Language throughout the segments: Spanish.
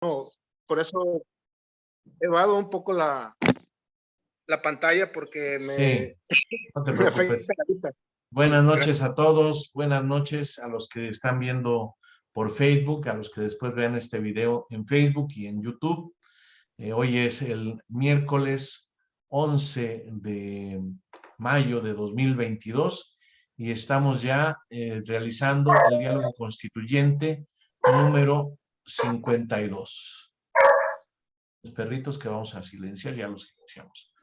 No, por eso evado un poco la pantalla porque Sí, no te me afecta preocupes. la vista. Buenas Sí, noches gracias. a todos, buenas noches a los que están viendo por Facebook, a los que después vean este video en Facebook y en YouTube. Hoy es el miércoles 11 de mayo de 2022 y estamos ya realizando el diálogo constituyente número 52. Los perritos que vamos a silenciar, ya los silenciamos.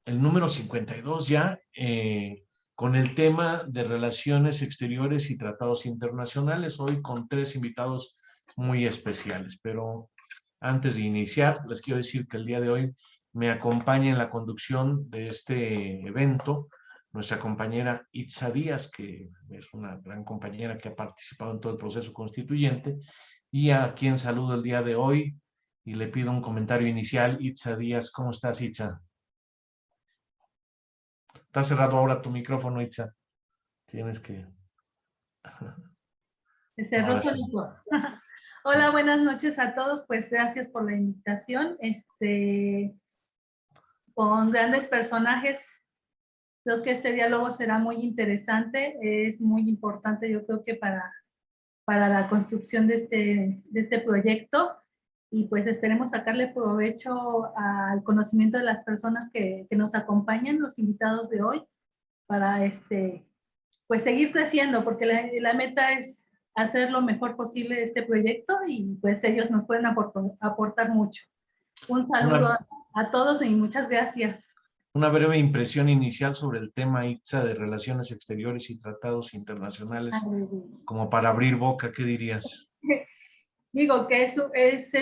El número 52 ya, con el tema de relaciones exteriores y tratados internacionales, hoy con 3 invitados muy especiales. Pero antes de iniciar, les quiero decir que el día de hoy me acompaña en la conducción de este evento nuestra compañera Itza Díaz, que es una gran compañera que ha participado en todo el proceso constituyente, y a quien saludo el día de hoy y le pido un comentario inicial. Itza Díaz, ¿cómo estás, Itza? Está cerrado ahora tu micrófono, Itza. Tienes que... Se cerró Ahora sí. solito. Hola, buenas noches a todos. Pues gracias por la invitación. Con grandes personajes, creo que este diálogo será muy interesante. Es muy importante, yo creo que para la construcción de este proyecto. Y pues esperemos sacarle provecho al conocimiento de las personas que nos acompañan, los invitados de hoy, para pues seguir creciendo, porque la meta es hacer lo mejor posible de este proyecto y pues ellos nos pueden aportar mucho. Un saludo a todos y muchas gracias. Una breve impresión inicial sobre el tema, Itza, de relaciones exteriores y tratados internacionales, como para abrir boca, ¿qué dirías? Digo que eso es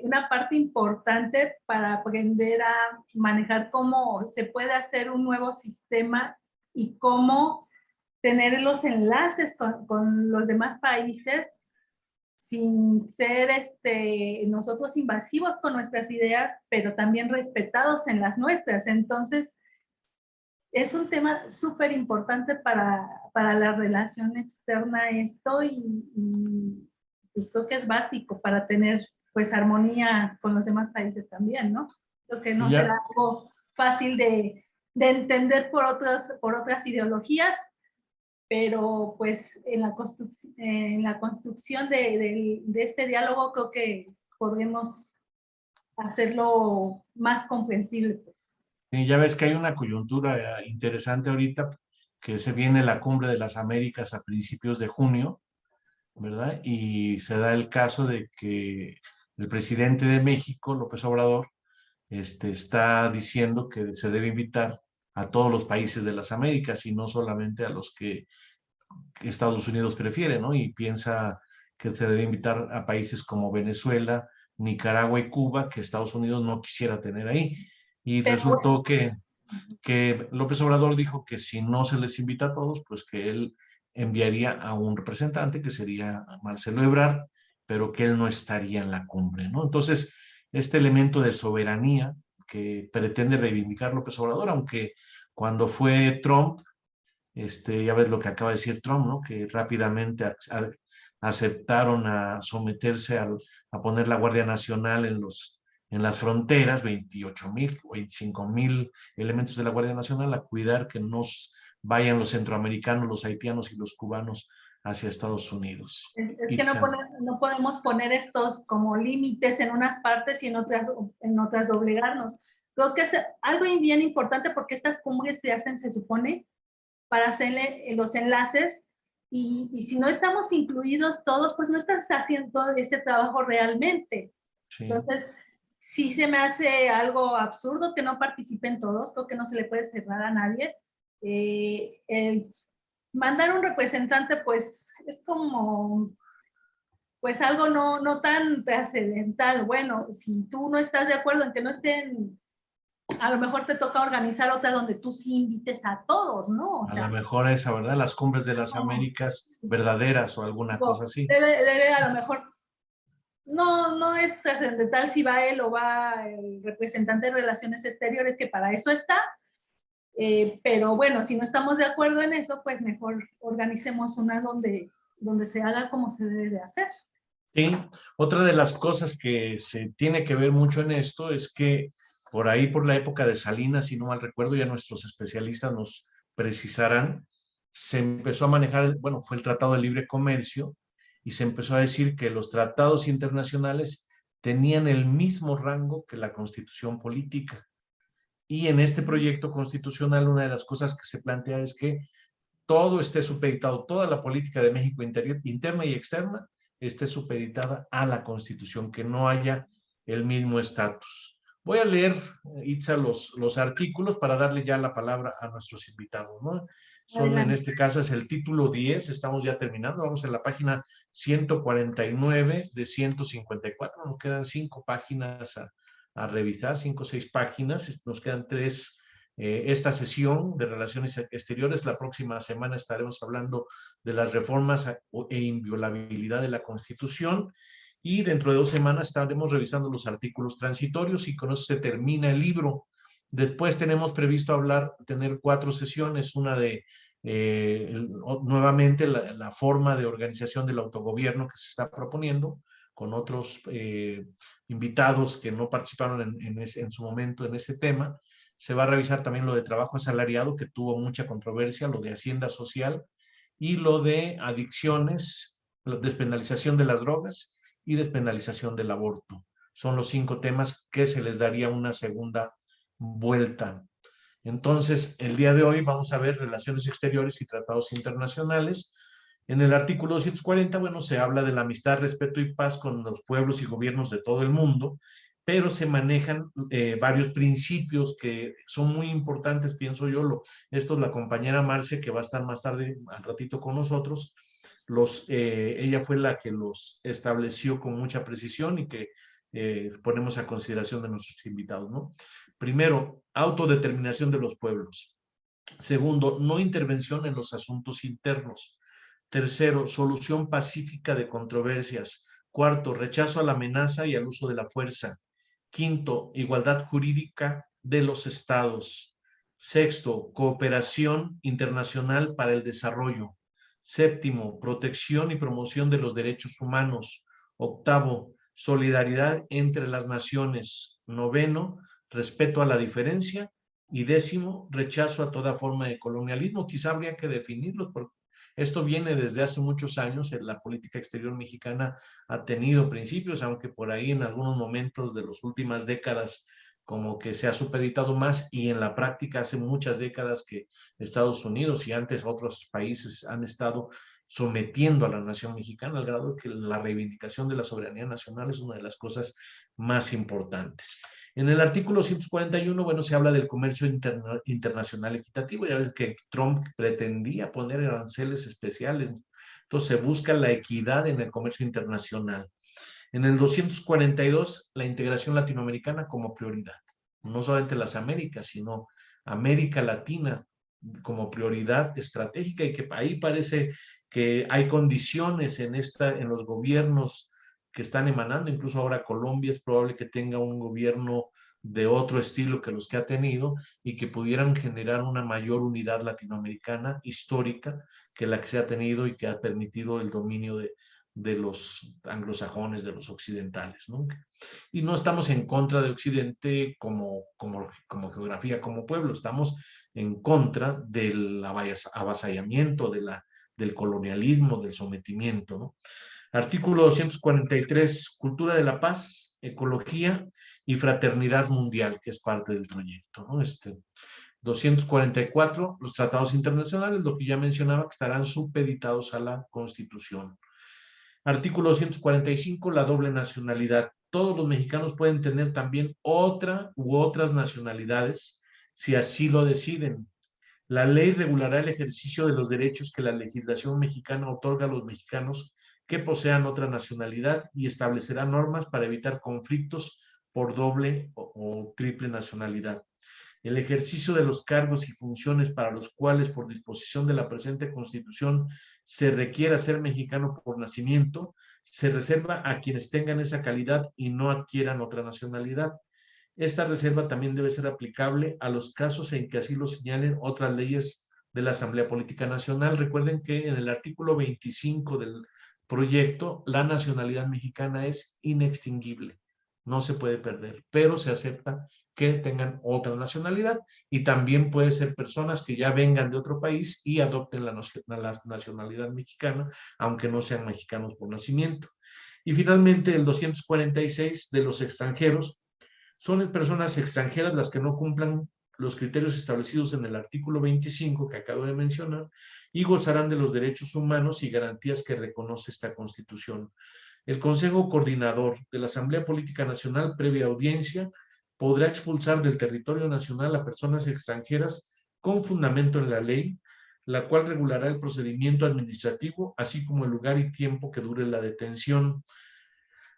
una parte importante para aprender a manejar cómo se puede hacer un nuevo sistema y cómo tener los enlaces con los demás países sin ser nosotros invasivos con nuestras ideas, pero también respetados en las nuestras. Entonces, es un tema súper importante para la relación externa esto y pues creo que es básico para tener pues armonía con los demás países también, ¿no? Creo que no será algo fácil de entender por otras ideologías, pero pues en la construcción de este diálogo creo que podremos hacerlo más comprensible. Pues. Y ya ves que hay una coyuntura interesante ahorita, que se viene la Cumbre de las Américas a principios de junio, ¿verdad? Y se da el caso de que el presidente de México, López Obrador, está diciendo que se debe invitar a todos los países de las Américas y no solamente a los que Estados Unidos prefiere, ¿no? Y piensa que se debe invitar a países como Venezuela, Nicaragua y Cuba, que Estados Unidos no quisiera tener ahí. Y resultó que López Obrador dijo que si no se les invita a todos, pues que él enviaría a un representante, que sería Marcelo Ebrard, pero que él no estaría en la cumbre, ¿no? Entonces, este elemento de soberanía que pretende reivindicar López Obrador, aunque cuando fue Trump, ya ves lo que acaba de decir Trump, ¿no? Que rápidamente aceptaron a someterse a poner la Guardia Nacional en las fronteras, 28,000 o 25,000 elementos de la Guardia Nacional a cuidar que no vayan los centroamericanos, los haitianos y los cubanos hacia Estados Unidos. Es que no podemos poner estos como límites en unas partes y en otras doblegarnos. Creo que es algo bien importante porque estas cumbres se hacen, se supone, para hacerle los enlaces y si no estamos incluidos todos, pues no estás haciendo ese trabajo realmente. Sí. Entonces, sí se me hace algo absurdo que no participen todos, creo que no se le puede cerrar a nadie. Mandar un representante, pues, es como, pues, algo no tan trascendental. Bueno, si tú no estás de acuerdo en que no estén, a lo mejor te toca organizar otra donde tú sí invites a todos, ¿no? O sea, a lo mejor esa, ¿verdad? Las cumbres de las Américas verdaderas o alguna cosa así. Debe a lo mejor, no es trascendental si va él o va el representante de Relaciones Exteriores, que para eso está, pero bueno, si no estamos de acuerdo en eso, pues mejor organicemos una donde se haga como se debe de hacer. Sí, otra de las cosas que se tiene que ver mucho en esto es que por ahí, por la época de Salinas, si no mal recuerdo, ya nuestros especialistas nos precisarán, se empezó a manejar, bueno, fue el Tratado de Libre Comercio y se empezó a decir que los tratados internacionales tenían el mismo rango que la Constitución política. Y en este proyecto constitucional, una de las cosas que se plantea es que todo esté supeditado, toda la política de México interna y externa esté supeditada a la Constitución, que no haya el mismo estatus. Voy a leer, Itza, los artículos para darle ya la palabra a nuestros invitados, ¿no? Son, en Adelante. este caso, es el título 10, estamos ya terminando, vamos en la página 149 de 154, nos quedan 5 páginas a revisar, 5 o 6 páginas, nos quedan 3 esta sesión de Relaciones Exteriores. La próxima semana estaremos hablando de las reformas e inviolabilidad de la Constitución y dentro de 2 semanas estaremos revisando los artículos transitorios y con eso se termina el libro. Después tenemos previsto tener 4 sesiones, una de nuevamente la forma de organización del autogobierno que se está proponiendo con otros invitados que no participaron en su momento en ese tema. Se va a revisar también lo de trabajo asalariado, que tuvo mucha controversia, lo de hacienda social y lo de adicciones, la despenalización de las drogas y despenalización del aborto. Son los 5 temas que se les daría una segunda vuelta. Entonces, el día de hoy vamos a ver relaciones exteriores y tratados internacionales. En el artículo 240, bueno, se habla de la amistad, respeto y paz con los pueblos y gobiernos de todo el mundo, pero se manejan varios principios que son muy importantes, pienso yo. Esto es la compañera Marce, que va a estar más tarde, al ratito con nosotros. Ella fue la que los estableció con mucha precisión y que ponemos a consideración de nuestros invitados, ¿no? Primero, autodeterminación de los pueblos. Segundo, no intervención en los asuntos internos. Tercero, solución pacífica de controversias. Cuarto, rechazo a la amenaza y al uso de la fuerza. Quinto, igualdad jurídica de los estados. Sexto, cooperación internacional para el desarrollo. Séptimo, protección y promoción de los derechos humanos. Octavo, solidaridad entre las naciones. Noveno, respeto a la diferencia. Y 10º, rechazo a toda forma de colonialismo. Quizá habría que definirlos, porque esto viene desde hace muchos años. La política exterior mexicana ha tenido principios, aunque por ahí en algunos momentos de las últimas décadas como que se ha supeditado más, y en la práctica hace muchas décadas que Estados Unidos y antes otros países han estado sometiendo a la nación mexicana, al grado que la reivindicación de la soberanía nacional es una de las cosas más importantes. En el artículo 141, bueno, se habla del comercio internacional equitativo. Ya ves que Trump pretendía poner aranceles especiales. Entonces se busca la equidad en el comercio internacional. En el 242, la integración latinoamericana como prioridad. No solamente las Américas, sino América Latina como prioridad estratégica, y que ahí parece que hay condiciones en los gobiernos que están emanando. Incluso ahora Colombia es probable que tenga un gobierno de otro estilo que los que ha tenido y que pudieran generar una mayor unidad latinoamericana histórica que la que se ha tenido y que ha permitido el dominio de los anglosajones, de los occidentales, ¿no? Y no estamos en contra de Occidente como geografía, como pueblo, estamos en contra del avasallamiento, del colonialismo, del sometimiento, ¿no? Artículo 243, cultura de la paz, ecología y fraternidad mundial, que es parte del proyecto, ¿no? 244, los tratados internacionales, lo que ya mencionaba, que estarán supeditados a la Constitución. Artículo 245, la doble nacionalidad. Todos los mexicanos pueden tener también otra u otras nacionalidades si así lo deciden. La ley regulará el ejercicio de los derechos que la legislación mexicana otorga a los mexicanos que posean otra nacionalidad y establecerá normas para evitar conflictos por doble o triple nacionalidad. El ejercicio de los cargos y funciones para los cuales, por disposición de la presente Constitución, se requiera ser mexicano por nacimiento, se reserva a quienes tengan esa calidad y no adquieran otra nacionalidad. Esta reserva también debe ser aplicable a los casos en que así lo señalen otras leyes de la Asamblea Política Nacional. Recuerden que en el artículo 25 del proyecto, la nacionalidad mexicana es inextinguible, no se puede perder, pero se acepta que tengan otra nacionalidad y también puede ser personas que ya vengan de otro país y adopten la nacionalidad mexicana, aunque no sean mexicanos por nacimiento. Y finalmente, el 246 de los extranjeros son personas extranjeras las que no cumplan los criterios establecidos en el artículo 25 que acabo de mencionar y gozarán de los derechos humanos y garantías que reconoce esta Constitución. El Consejo Coordinador de la Asamblea Política Nacional, previa audiencia, podrá expulsar del territorio nacional a personas extranjeras con fundamento en la ley, la cual regulará el procedimiento administrativo, así como el lugar y tiempo que dure la detención.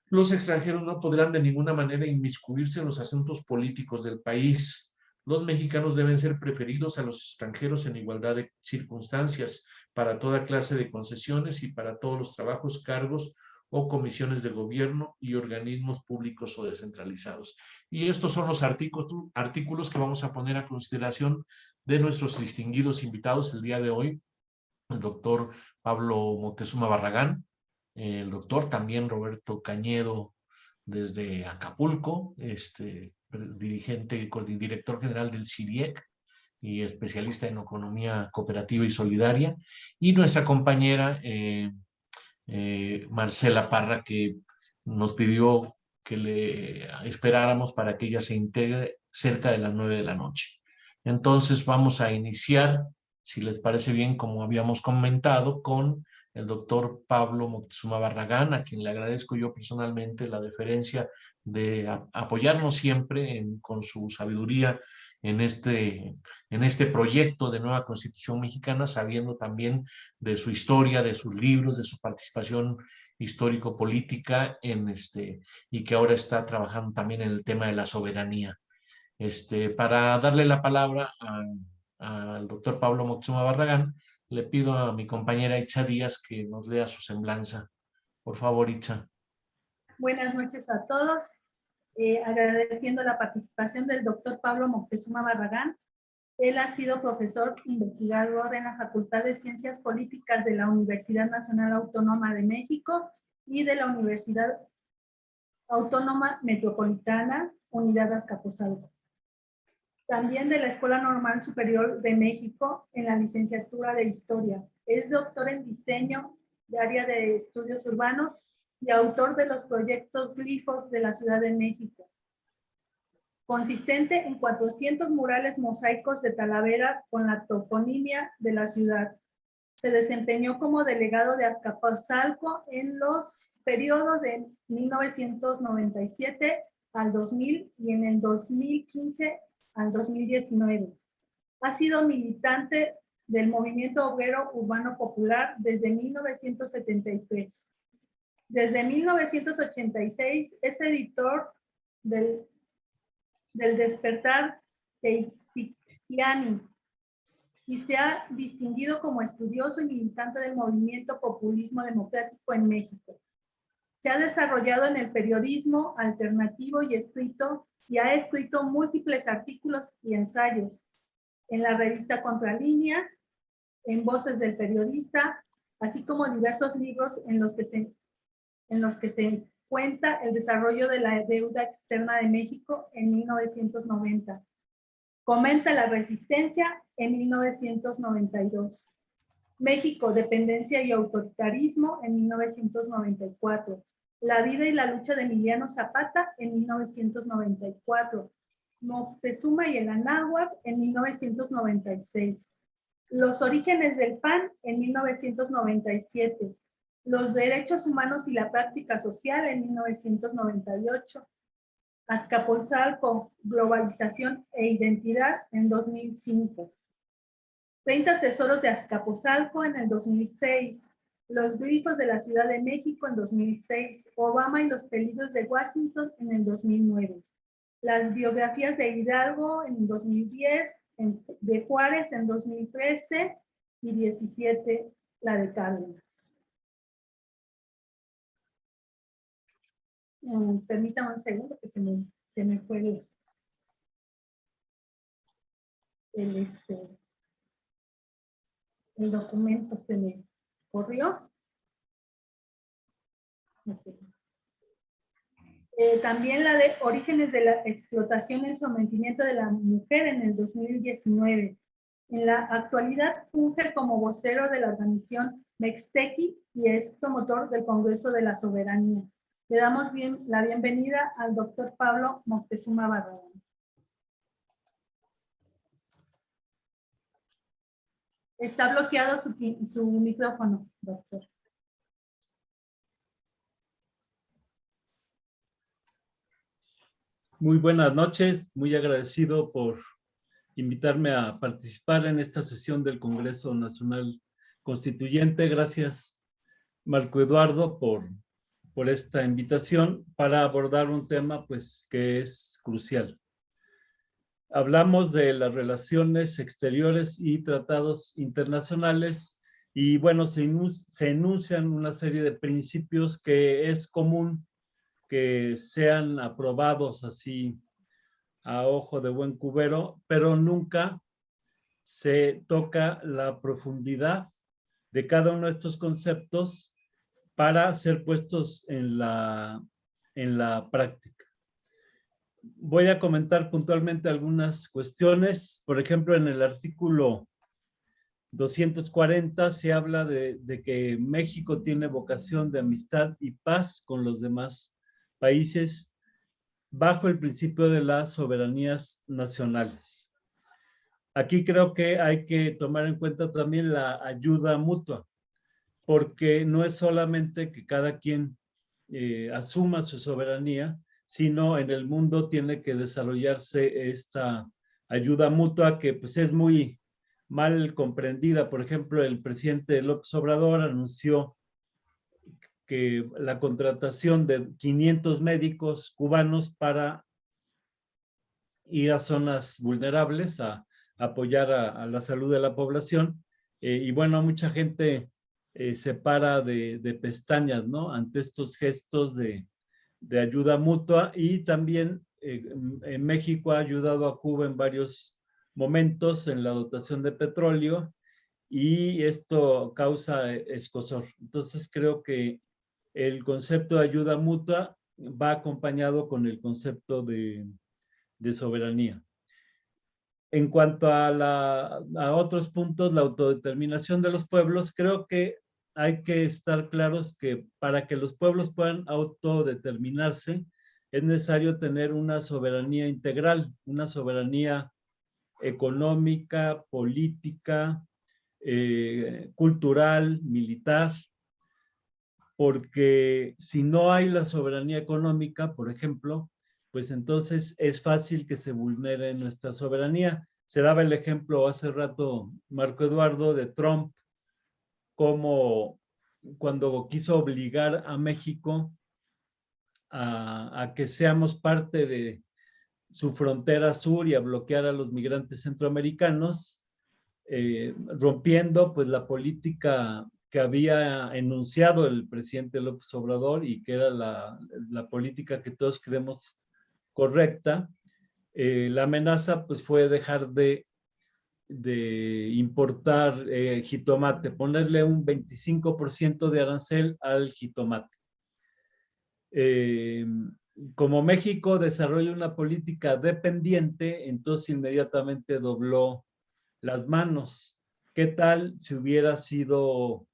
Los extranjeros no podrán de ninguna manera inmiscuirse en los asuntos políticos del país. Los mexicanos deben ser preferidos a los extranjeros en igualdad de circunstancias para toda clase de concesiones y para todos los trabajos, cargos o comisiones de gobierno y organismos públicos o descentralizados. Y estos son los artículos que vamos a poner a consideración de nuestros distinguidos invitados el día de hoy, el doctor Pablo Moctezuma Barragán, el doctor también Roberto Cañedo desde Acapulco, director general del CIDIEC y especialista en economía cooperativa y solidaria, y nuestra compañera Marcela Parra, que nos pidió que le esperáramos para que ella se integre cerca de las 9 de la noche. Entonces vamos a iniciar, si les parece bien, como habíamos comentado, con el doctor Pablo Moctezuma Barragán, a quien le agradezco yo personalmente la deferencia de apoyarnos siempre con su sabiduría en este proyecto de nueva Constitución mexicana, sabiendo también de su historia, de sus libros, de su participación histórico-política y que ahora está trabajando también en el tema de la soberanía. Para darle la palabra al doctor Pablo Moctezuma Barragán, le pido a mi compañera Itza Díaz que nos lea su semblanza. Por favor, Itza. Buenas noches a todos. Agradeciendo la participación del doctor Pablo Moctezuma Barragán. Él ha sido profesor investigador en la Facultad de Ciencias Políticas de la Universidad Nacional Autónoma de México y de la Universidad Autónoma Metropolitana, Unidad Azcapotzalco. También de la Escuela Normal Superior de México en la licenciatura de Historia. Es doctor en diseño de área de estudios urbanos y autor de los proyectos Glifos de la Ciudad de México, consistente en 400 murales mosaicos de Talavera con la toponimia de la ciudad. Se desempeñó como delegado de Azcapotzalco en los periodos de 1997 al 2000 y en el 2015 al 2019. Ha sido militante del Movimiento Obrero Urbano Popular desde 1973. Desde 1986 es editor del Despertar Teixtiani y se ha distinguido como estudioso y militante del movimiento populismo democrático en México. Se ha desarrollado en el periodismo alternativo y ha escrito múltiples artículos y ensayos en la revista Contralínea, en Voces del Periodista, así como diversos libros en los que se cuenta el desarrollo de la deuda externa de México en 1990. Comenta la resistencia en 1992. México, dependencia y autoritarismo en 1994. La vida y la lucha de Emiliano Zapata en 1994. Moctezuma y el Anáhuac en 1996. Los orígenes del PAN en 1997. Los derechos humanos y la práctica social en 1998. Azcapotzalco, globalización e identidad en 2005. 30 tesoros de Azcapotzalco en el 2006. Los glifos de la Ciudad de México en 2006. Obama y los peligros de Washington en el 2009. Las biografías de Hidalgo en 2010, de Juárez en 2013 y 17 la de Cárdenas. Permítame un segundo que se me fue el documento, se me corrió. Ok. También la de Orígenes de la explotación y el sometimiento de la mujer en el 2019. En la actualidad funge como vocero de la organización Mextequi y es promotor del Congreso de la Soberanía. Le damos la bienvenida al doctor Pablo Moctezuma Barragán. Está bloqueado su micrófono, doctor. Muy buenas noches, muy agradecido por invitarme a participar en esta sesión del Congreso Nacional Constituyente. Gracias, Marco Eduardo, por esta invitación para abordar un tema pues, que es crucial. Hablamos de las relaciones exteriores y tratados internacionales y bueno, se enuncian una serie de principios que es común que sean aprobados así a ojo de buen cubero, pero nunca se toca la profundidad de cada uno de estos conceptos para ser puestos en la práctica. Voy a comentar puntualmente algunas cuestiones. Por ejemplo, en el artículo 240 se habla de que México tiene vocación de amistad y paz con los demás países bajo el principio de las soberanías nacionales. Aquí creo que hay que tomar en cuenta también la ayuda mutua, porque no es solamente que cada quien asuma su soberanía, sino en el mundo tiene que desarrollarse esta ayuda mutua que pues es muy mal comprendida. Por ejemplo, el presidente López Obrador anunció que la contratación de 500 médicos cubanos para ir a zonas vulnerables a apoyar a la salud de la población. Y bueno, mucha gente se para de pestañas, ¿no? Ante estos gestos de ayuda mutua y también en México ha ayudado a Cuba en varios momentos en la dotación de petróleo y esto causa escozor. Entonces creo que el concepto de ayuda mutua va acompañado con el concepto de soberanía. En cuanto a otros puntos, la autodeterminación de los pueblos, creo que hay que estar claros que para que los pueblos puedan autodeterminarse, es necesario tener una soberanía integral, una soberanía económica, política, cultural, militar, porque si no hay la soberanía económica, por ejemplo, pues entonces es fácil que se vulnere nuestra soberanía. Se daba el ejemplo hace rato, Marco Eduardo, de Trump, como cuando quiso obligar a México a que seamos parte de su frontera sur y a bloquear a los migrantes centroamericanos, rompiendo pues la política que había enunciado el presidente López Obrador y que era la política que todos creemos correcta. La amenaza pues fue dejar de importar jitomate, ponerle un 25% de arancel al jitomate. Como México desarrolla una política dependiente, entonces inmediatamente dobló las manos. ¿Qué tal si hubiera sido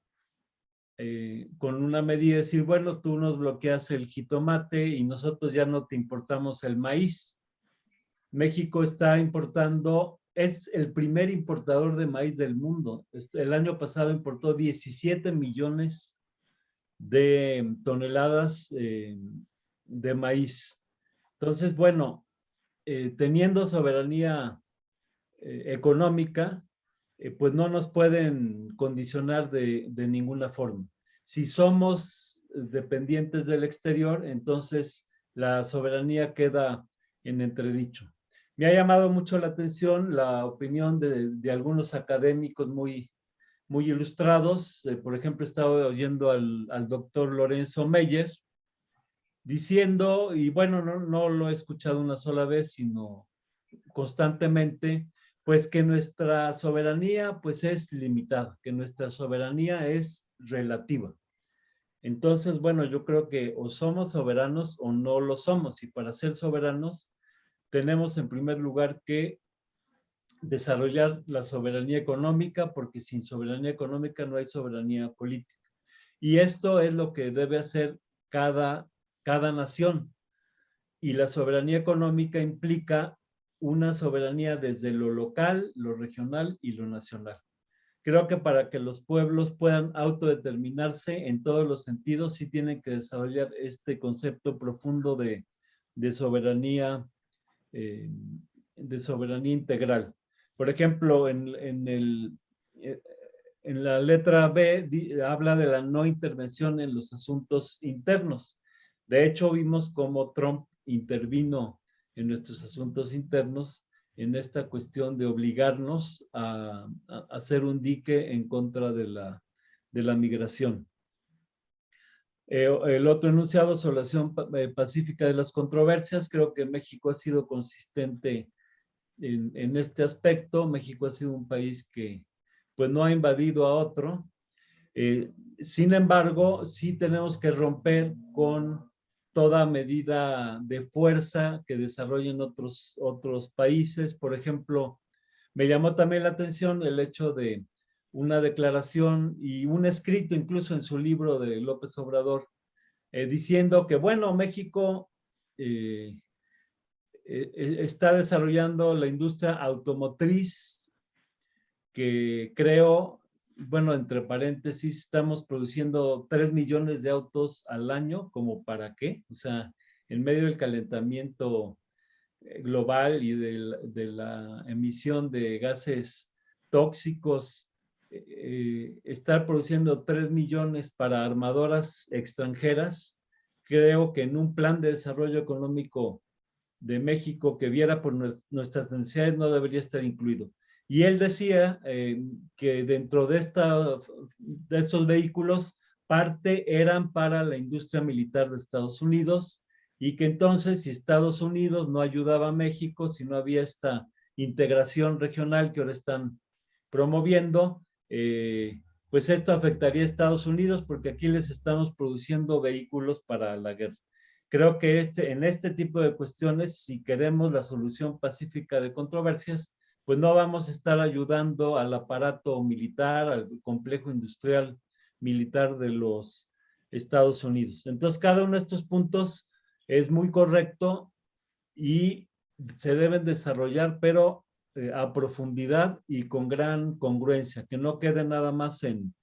con una medida de decir, bueno, tú nos bloqueas el jitomate y nosotros ya no te importamos el maíz? México está importando, es el primer importador de maíz del mundo. El año pasado importó 17 millones de toneladas de maíz. Entonces, bueno, teniendo soberanía económica, pues no nos pueden condicionar de ninguna forma. Si somos dependientes del exterior, entonces la soberanía queda en entredicho. Me ha llamado mucho la atención la opinión de algunos académicos muy ilustrados. Por ejemplo, estaba oyendo al doctor Lorenzo Meyer diciendo, y bueno, no lo he escuchado una sola vez, sino constantemente, pues que nuestra soberanía pues es limitada, que nuestra soberanía es relativa. Entonces, bueno, yo creo que o somos soberanos o no lo somos. Y para ser soberanos, tenemos en primer lugar que desarrollar la soberanía económica, porque sin soberanía económica no hay soberanía política. Y esto es lo que debe hacer cada nación. Y la soberanía económica implica una soberanía desde lo local, lo regional y lo nacional. Creo que para que los pueblos puedan autodeterminarse en todos los sentidos, sí tienen que desarrollar este concepto profundo de soberanía, eh, de soberanía integral. Por ejemplo, en la letra B habla de la no intervención en los asuntos internos. De hecho, vimos cómo Trump intervino en nuestros asuntos internos en esta cuestión de obligarnos a hacer un dique en contra de la migración. El otro enunciado, solución pacífica de las controversias. Creo que México ha sido consistente en este aspecto. México ha sido un país que pues no ha invadido a otro. Sin embargo, sí tenemos que romper con toda medida de fuerza que desarrollen otros países. Por ejemplo, me llamó también la atención el hecho de una declaración y un escrito incluso en su libro de López Obrador, diciendo que, bueno, México está desarrollando la industria automotriz, que creo, bueno, entre paréntesis, estamos produciendo 3 millones de autos al año, ¿como para qué? O sea, en medio del calentamiento global y de la emisión de gases tóxicos, estar produciendo 3 millones para armadoras extranjeras, creo que en un plan de desarrollo económico de México que viera por nuestras necesidades no debería estar incluido. Y él decía que dentro de estos vehículos, parte eran para la industria militar de Estados Unidos, y que entonces si Estados Unidos no ayudaba a México, si no había esta integración regional que ahora están promoviendo, pues esto afectaría a Estados Unidos, porque aquí les estamos produciendo vehículos para la guerra. Creo que en este tipo de cuestiones, si queremos la solución pacífica de controversias, pues no vamos a estar ayudando al aparato militar, al complejo industrial militar de los Estados Unidos. Entonces, cada uno de estos puntos es muy correcto y se deben desarrollar, pero a profundidad y con gran congruencia, que no quede nada más en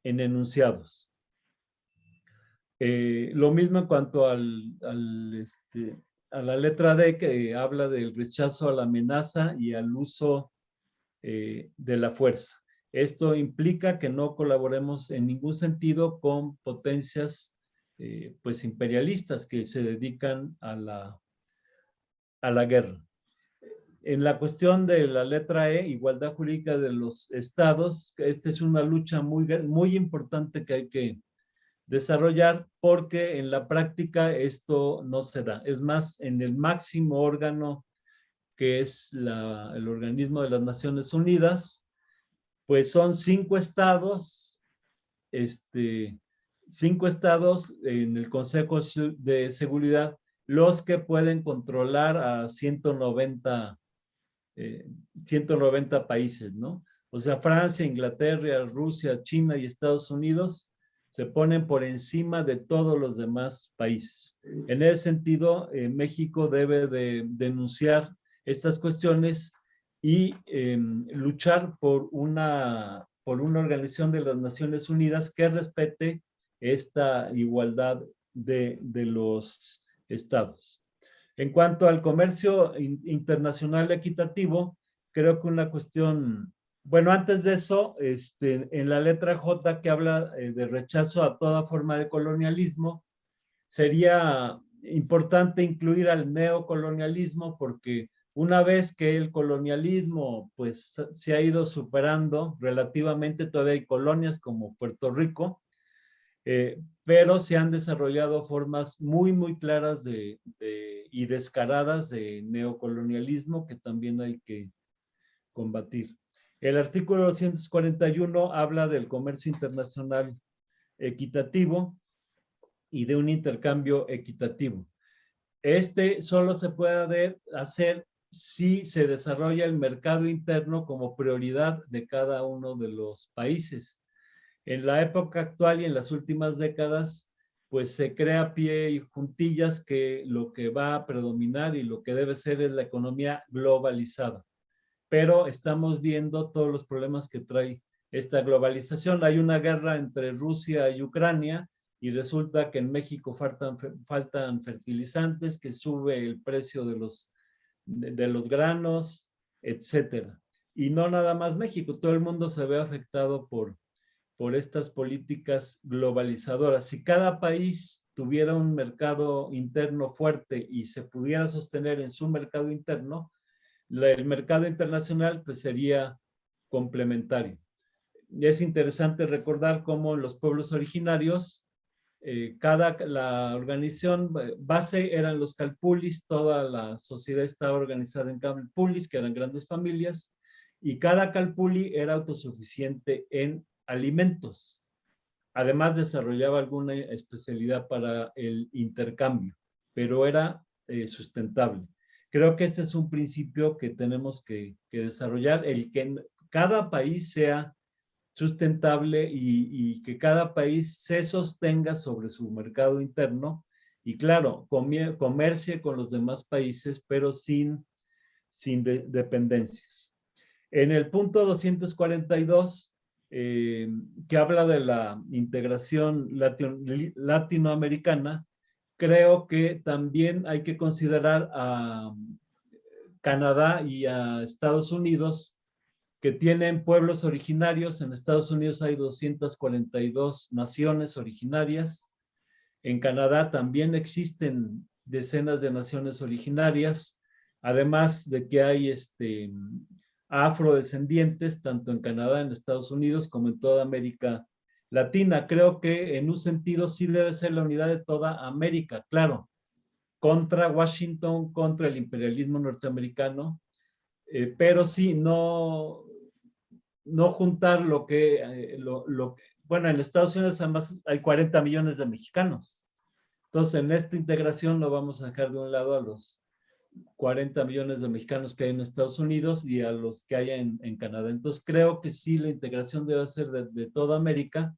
enunciados. Lo mismo en cuanto a la letra D, que habla del rechazo a la amenaza y al uso de la fuerza. Esto implica que no colaboremos en ningún sentido con potencias pues imperialistas que se dedican a la guerra. En la cuestión de la letra E, igualdad jurídica de los estados, esta es una lucha muy importante que hay que desarrollar, porque en la práctica esto no se da. Es más, en el máximo órgano, que es el organismo de las Naciones Unidas, pues son 5 estados, 5 estados en el Consejo de Seguridad, los que pueden controlar a 190 países, ¿no? O sea, Francia, Inglaterra, Rusia, China y Estados Unidos se ponen por encima de todos los demás países. En ese sentido, México debe de denunciar estas cuestiones y luchar por una organización de las Naciones Unidas que respete esta igualdad de los estados. En cuanto al comercio internacional equitativo, creo que una cuestión, bueno, antes de eso, en la letra J, que habla de rechazo a toda forma de colonialismo, sería importante incluir al neocolonialismo, porque una vez que el colonialismo pues se ha ido superando relativamente, todavía hay colonias como Puerto Rico, pero se han desarrollado formas muy claras y descaradas de neocolonialismo que también hay que combatir. El artículo 241 habla del comercio internacional equitativo, y de un intercambio equitativo. Este solo se puede hacer si se desarrolla el mercado interno como prioridad de cada uno de los países. En la época actual y en las últimas décadas, pues se crea a pie y juntillas que lo que va a predominar y lo que debe ser es la economía globalizada. Pero estamos viendo todos los problemas que trae esta globalización. Hay una guerra entre Rusia y Ucrania y resulta que en México faltan fertilizantes, que sube el precio de los granos, etcétera. Y no nada más México, todo el mundo se ve afectado por estas políticas globalizadoras. Si cada país tuviera un mercado interno fuerte y se pudiera sostener en su mercado interno, el mercado internacional pues sería complementario. Y es interesante recordar cómo en los pueblos originarios la organización base eran los calpulis, toda la sociedad estaba organizada en calpulis, que eran grandes familias, y cada calpuli era autosuficiente en alimentos. Además desarrollaba alguna especialidad para el intercambio, pero era sustentable. Creo que este es un principio que tenemos que desarrollar, el que cada país sea sustentable y que cada país se sostenga sobre su mercado interno y claro, comercie con los demás países, pero sin dependencias. En el punto 242, que habla de la integración latinoamericana, creo que también hay que considerar a Canadá y a Estados Unidos, que tienen pueblos originarios. En Estados Unidos hay 242 naciones originarias. En Canadá también existen decenas de naciones originarias, además de que hay afrodescendientes, tanto en Canadá, en Estados Unidos, como en toda América Latina. Creo que en un sentido sí debe ser la unidad de toda América, claro, contra Washington, contra el imperialismo norteamericano, pero sí, no juntar bueno, en Estados Unidos además hay 40 millones de mexicanos. Entonces, en esta integración no vamos a dejar de un lado a los 40 millones de mexicanos que hay en Estados Unidos y a los que hay en Canadá. Entonces, creo que sí, la integración debe ser de toda América,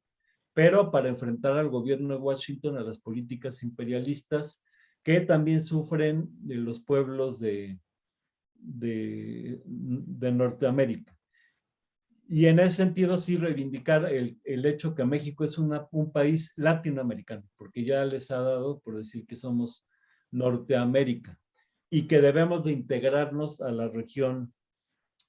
pero para enfrentar al gobierno de Washington, a las políticas imperialistas que también sufren de los pueblos de Norteamérica. Y en ese sentido sí reivindicar el hecho que México es un país latinoamericano, porque ya les ha dado por decir que somos Norteamérica y que debemos de integrarnos a la región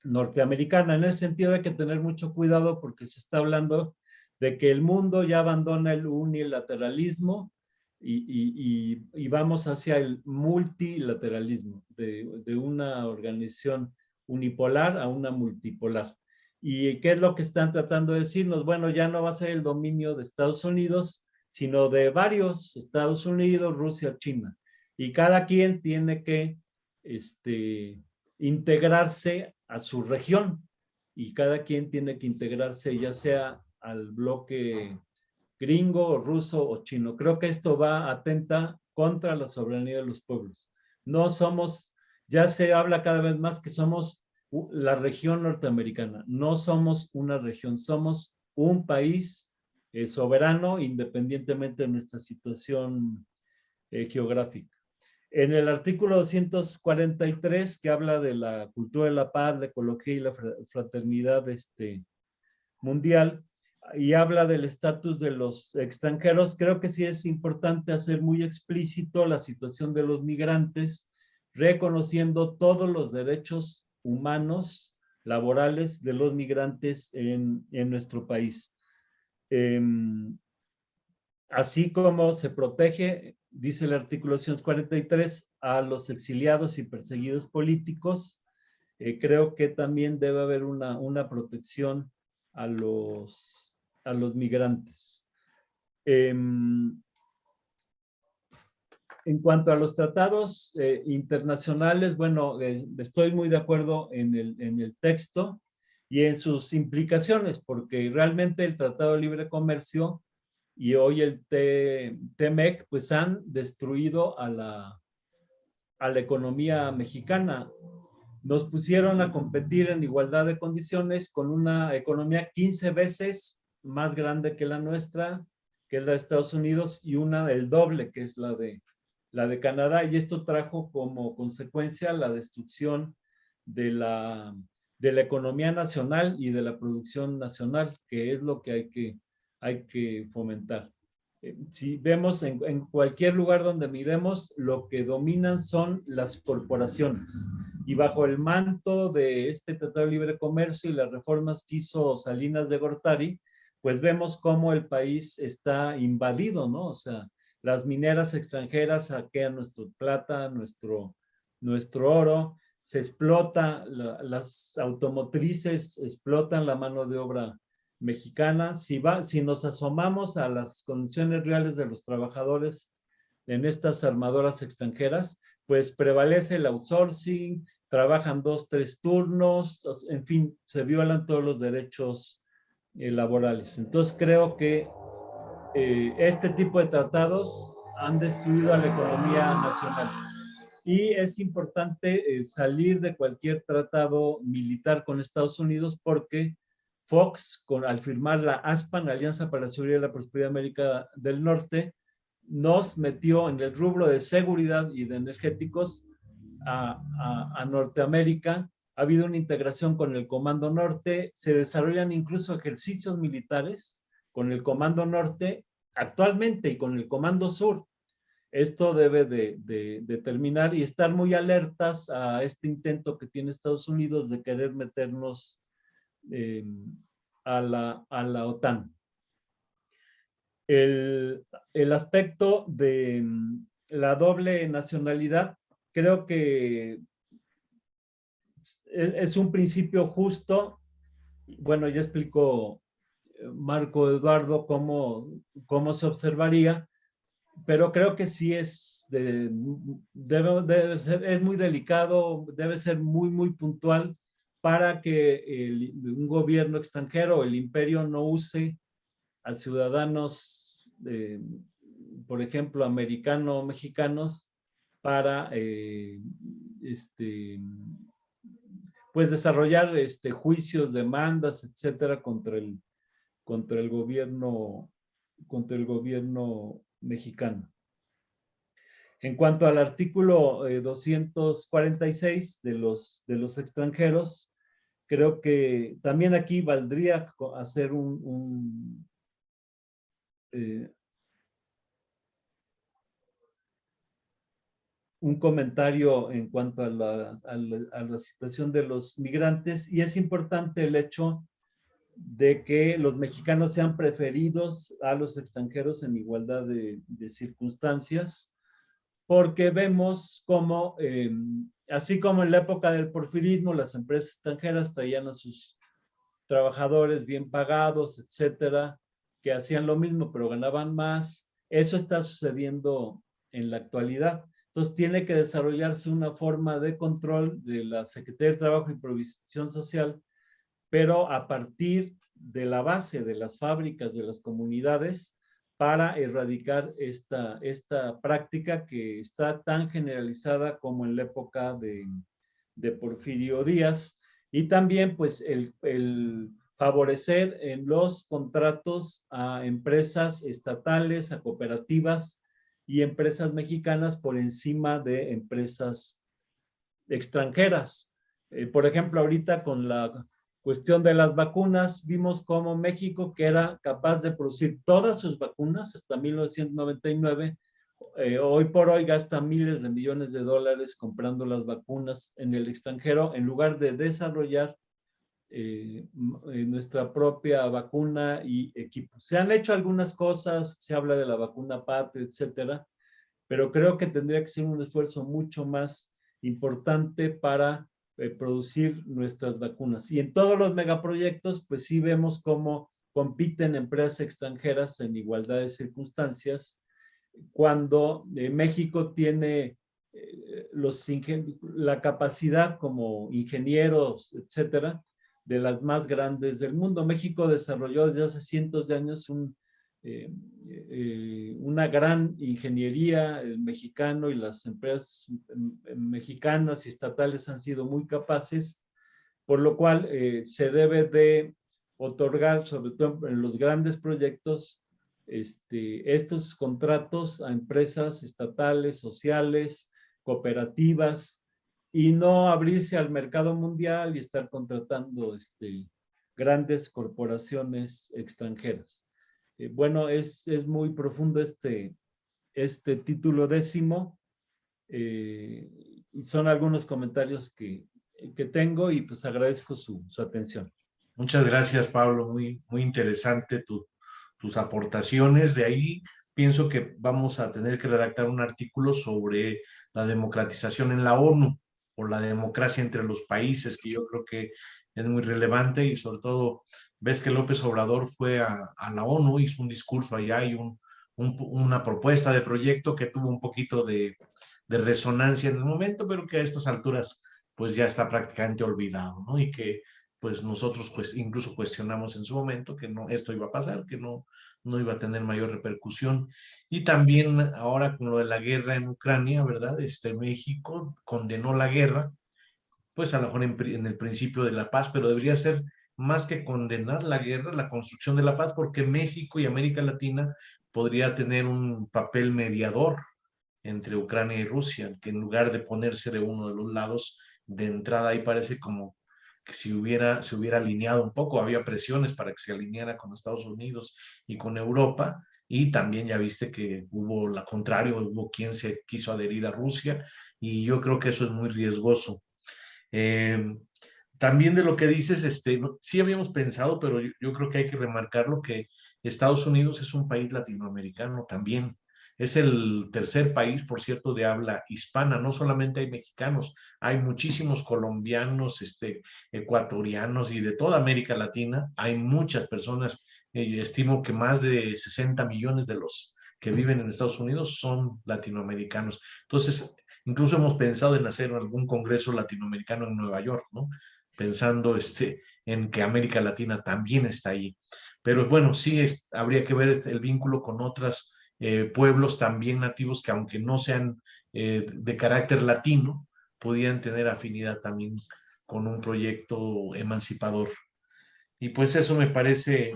norteamericana. En ese sentido hay que tener mucho cuidado porque se está hablando de que el mundo ya abandona el unilateralismo y vamos hacia el multilateralismo, de una organización unipolar a una multipolar. ¿Y qué es lo que están tratando de decirnos? Bueno, ya no va a ser el dominio de Estados Unidos, sino de varios, Estados Unidos, Rusia, China. Y cada quien tiene que integrarse a su región y cada quien tiene que integrarse ya sea al bloque gringo, ruso o chino. Creo que esto va atenta contra la soberanía de los pueblos. No somos, ya se habla cada vez más que somos la región norteamericana. No somos una región, somos un país soberano independientemente de nuestra situación geográfica. En el artículo 243, que habla de la cultura de la paz, la ecología y la fraternidad mundial, y habla del estatus de los extranjeros, creo que sí es importante hacer muy explícito la situación de los migrantes, reconociendo todos los derechos humanos, laborales de los migrantes en nuestro país. Así como se protege, dice el artículo 243, a los exiliados y perseguidos políticos, creo que también debe haber una protección a los migrantes. En cuanto a los tratados internacionales, bueno, estoy muy de acuerdo en el texto y en sus implicaciones, porque realmente el Tratado de Libre Comercio y hoy el TEMEC, pues han destruido a la economía mexicana. Nos pusieron a competir en igualdad de condiciones con una economía 15 veces más grande que la nuestra, que es la de Estados Unidos, y una del doble, que es la de Canadá, y esto trajo como consecuencia la destrucción de la economía nacional y de la producción nacional, que es lo que hay que fomentar. Si vemos en cualquier lugar donde miremos, lo que dominan son las corporaciones. Y bajo el manto de este Tratado de Libre Comercio y las reformas que hizo Salinas de Gortari, pues vemos cómo el país está invadido, ¿no? O sea, las mineras extranjeras saquean nuestra plata, nuestro oro, se explota, las automotrices explotan la mano de obra mexicana. Si nos asomamos a las condiciones reales de los trabajadores en estas armadoras extranjeras, pues prevalece el outsourcing, trabajan 2, 3 turnos, en fin, se violan todos los derechos laborales. Entonces creo que este tipo de tratados han destruido a la economía nacional. Y es importante salir de cualquier tratado militar con Estados Unidos, porque Fox, al firmar la ASPAN, Alianza para la Seguridad y la Prosperidad de América del Norte, nos metió en el rubro de seguridad y de energéticos a Norteamérica. Ha habido una integración con el Comando Norte, se desarrollan incluso ejercicios militares con el Comando Norte actualmente y con el Comando Sur. Esto debe de terminar y estar muy alertas a este intento que tiene Estados Unidos de querer meternos a la OTAN. El aspecto de la doble nacionalidad, creo que es un principio justo. Bueno, ya explicó Marco Eduardo cómo se observaría, pero creo que sí es es muy delicado, debe ser muy, muy puntual para que un gobierno extranjero o el imperio no use a ciudadanos, por ejemplo, americano-mexicanos, para pues desarrollar juicios, demandas, etcétera, contra el gobierno mexicano. En cuanto al artículo 246 de los extranjeros, creo que también aquí valdría hacer un comentario en cuanto a la situación de los migrantes, y es importante el hecho de que los mexicanos sean preferidos a los extranjeros en igualdad de circunstancias, porque vemos como, así como en la época del porfirismo, las empresas extranjeras traían a sus trabajadores bien pagados, etcétera, que hacían lo mismo pero ganaban más. Eso está sucediendo en la actualidad. Entonces tiene que desarrollarse una forma de control de la Secretaría de Trabajo y Provisión Social, pero a partir de la base de las fábricas, de las comunidades, para erradicar esta práctica que está tan generalizada como en la época de Porfirio Díaz. Y también pues el favorecer en los contratos a empresas estatales, a cooperativas y empresas mexicanas por encima de empresas extranjeras. Por ejemplo, ahorita con la cuestión de las vacunas, vimos cómo México, que era capaz de producir todas sus vacunas hasta 1999, hoy por hoy gasta miles de millones de dólares comprando las vacunas en el extranjero en lugar de desarrollar nuestra propia vacuna y equipo. Se han hecho algunas cosas, se habla de la vacuna patria, etcétera, pero creo que tendría que ser un esfuerzo mucho más importante para producir nuestras vacunas. Y en todos los megaproyectos, pues sí vemos cómo compiten empresas extranjeras en igualdad de circunstancias, cuando México tiene la capacidad como ingenieros, etcétera, de las más grandes del mundo. México desarrolló desde hace cientos de años un una gran ingeniería. El mexicano y las empresas mexicanas y estatales han sido muy capaces, por lo cual se debe de otorgar, sobre todo en los grandes proyectos, estos contratos a empresas estatales, sociales, cooperativas, y no abrirse al mercado mundial y estar contratando grandes corporaciones extranjeras. Bueno, es muy profundo este título 10º, y son algunos comentarios que tengo, y pues agradezco su atención. Muchas gracias, Pablo. Muy interesante tus aportaciones. De ahí pienso que vamos a tener que redactar un artículo sobre la democratización en la ONU o la democracia entre los países, que yo creo que es muy relevante, y sobre todo ves que López Obrador fue a la ONU, hizo un discurso allá y una propuesta de proyecto que tuvo un poquito de resonancia en el momento, pero que a estas alturas pues ya está prácticamente olvidado, ¿no? Y que pues nosotros pues incluso cuestionamos en su momento que no, esto iba a pasar, que no iba a tener mayor repercusión. Y también ahora con lo de la guerra en Ucrania, ¿verdad? México condenó la guerra, pues a lo mejor en el principio de la paz, pero debería ser más que condenar la guerra, la construcción de la paz, porque México y América Latina podría tener un papel mediador entre Ucrania y Rusia, que en lugar de ponerse de uno de los lados, de entrada ahí parece como que se hubiera alineado un poco, había presiones para que se alineara con Estados Unidos y con Europa, y también ya viste que hubo la contrario, hubo quien se quiso adherir a Rusia, y yo creo que eso es muy riesgoso. También de lo que dices, sí habíamos pensado, pero yo creo que hay que remarcarlo, que Estados Unidos es un país latinoamericano también. Es el tercer país, por cierto, de habla hispana. No solamente hay mexicanos, hay muchísimos colombianos, ecuatorianos y de toda América Latina. Hay muchas personas, estimo que más de 60 millones de los que viven en Estados Unidos son latinoamericanos. Entonces, incluso hemos pensado en hacer algún congreso latinoamericano en Nueva York, ¿no? Pensando en que América Latina también está ahí. Pero bueno, sí habría que ver el vínculo con otros pueblos también nativos que, aunque no sean de carácter latino, podían tener afinidad también con un proyecto emancipador. Y pues eso me parece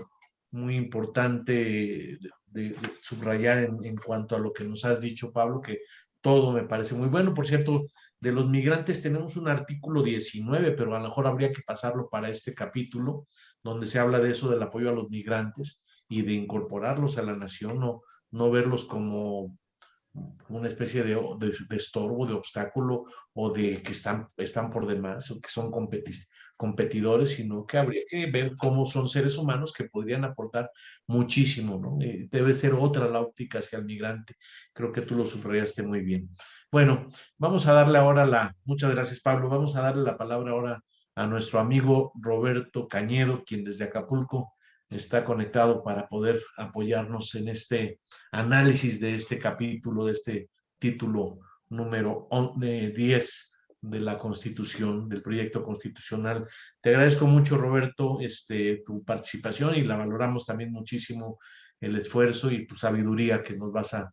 muy importante de subrayar en cuanto a lo que nos has dicho, Pablo, que todo me parece muy bueno. Por cierto, de los migrantes tenemos un artículo 19, pero a lo mejor habría que pasarlo para este capítulo, donde se habla de eso, del apoyo a los migrantes y de incorporarlos a la nación, no verlos como una especie de estorbo, de obstáculo, o de que están por demás, o que son competidores, sino que habría que ver cómo son seres humanos que podrían aportar muchísimo, ¿no? Debe ser otra la óptica hacia el migrante. Creo que tú lo subrayaste muy bien. Bueno, vamos a darle ahora muchas gracias, Pablo, vamos a darle la palabra ahora a nuestro amigo Roberto Cañedo, quien desde Acapulco está conectado para poder apoyarnos en este análisis de este capítulo, de este título número 10 de la Constitución, del proyecto constitucional. Te agradezco mucho, Roberto, tu participación, y la valoramos también muchísimo el esfuerzo y tu sabiduría que nos vas a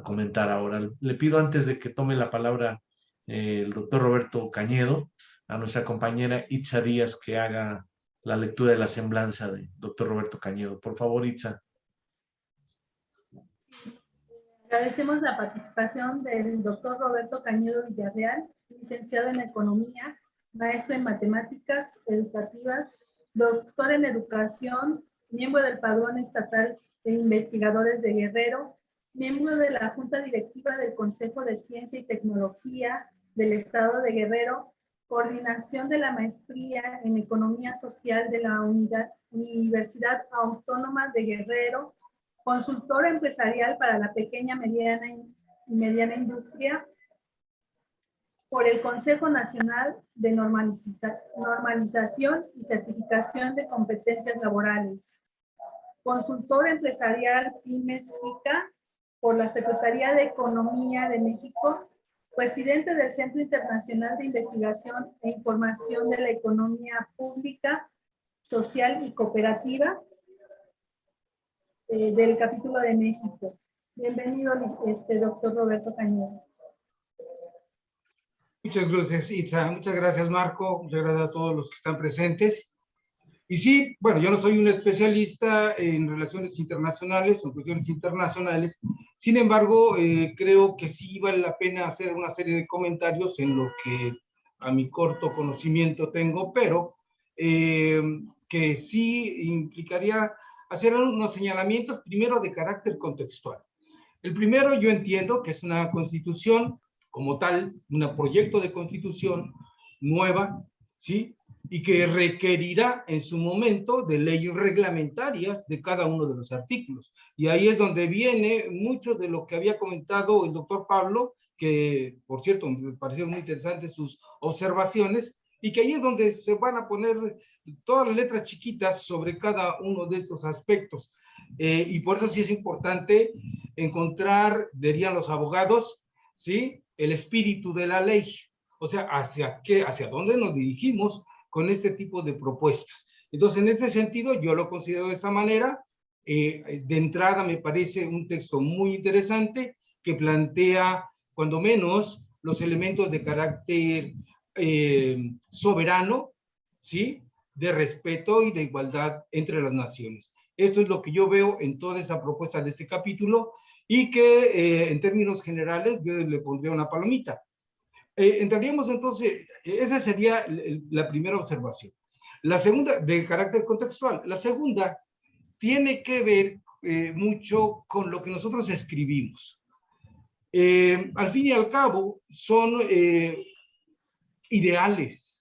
comentar ahora. Le pido, antes de que tome la palabra el doctor Roberto Cañedo, a nuestra compañera Itza Díaz, que haga la lectura de la semblanza de doctor Roberto Cañedo. Por favor, Itza. Agradecemos la participación del doctor Roberto Cañedo Villarreal, licenciado en Economía, maestro en Matemáticas Educativas, doctor en Educación, miembro del Padrón Estatal de Investigadores de Guerrero, miembro de la Junta Directiva del Consejo de Ciencia y Tecnología del Estado de Guerrero, coordinación de la Maestría en Economía Social de la Universidad Autónoma de Guerrero, consultor empresarial para la pequeña y mediana industria por el Consejo Nacional de Normalización y Certificación de Competencias Laborales, consultor empresarial PYMES-FICA por la Secretaría de Economía de México, presidente del Centro Internacional de Investigación e Información de la Economía Pública, Social y Cooperativa, del capítulo de México. Bienvenido, doctor Roberto Cañedo. Muchas gracias, Itza. Muchas gracias, Marco. Muchas gracias a todos los que están presentes. Y sí, bueno, yo no soy un especialista en relaciones internacionales, en cuestiones internacionales. Sin embargo, creo que sí vale la pena hacer una serie de comentarios en lo que a mi corto conocimiento tengo, pero que sí implicaría hacer unos señalamientos, primero de carácter contextual. El primero, yo entiendo que es una constitución como tal, un proyecto de constitución nueva, ¿sí? Y que requerirá en su momento de leyes reglamentarias de cada uno de los artículos. Y ahí es donde viene mucho de lo que había comentado el doctor Pablo, que por cierto me parecieron muy interesantes sus observaciones, y que ahí es donde se van a poner todas las letras chiquitas sobre cada uno de estos aspectos. Y por eso sí es importante encontrar, dirían los abogados, ¿sí?, el espíritu de la ley. O sea, hacia dónde nos dirigimos con este tipo de propuestas. Entonces, en este sentido, yo lo considero de esta manera. De entrada, me parece un texto muy interesante que plantea, cuando menos, los elementos de carácter soberano, ¿sí?, de respeto y de igualdad entre las naciones. Esto es lo que yo veo en toda esa propuesta de este capítulo y que en términos generales yo le pondría una palomita. Entraríamos entonces, esa sería la primera observación. La segunda, de carácter contextual. La segunda tiene que ver mucho con lo que nosotros escribimos. Al fin y al cabo, son ideales.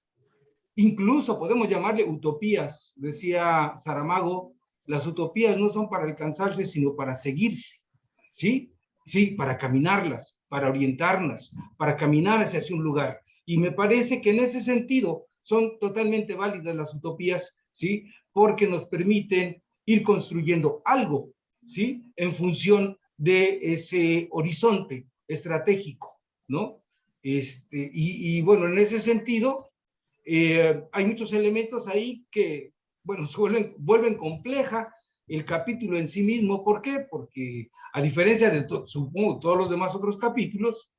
Incluso podemos llamarle utopías. Decía Saramago, las utopías no son para alcanzarse, sino para seguirse. ¿Sí? Sí, para caminarlas, para orientarnos, para caminar hacia un lugar. Y me parece que en ese sentido son totalmente válidas las utopías, ¿sí? Porque nos permiten ir construyendo algo, ¿sí?, en función de ese horizonte estratégico, ¿no? Y bueno, en ese sentido, hay muchos elementos ahí que, bueno, se vuelven compleja el capítulo en sí mismo. ¿Por qué? Porque a diferencia de, supongo, todos los demás otros capítulos,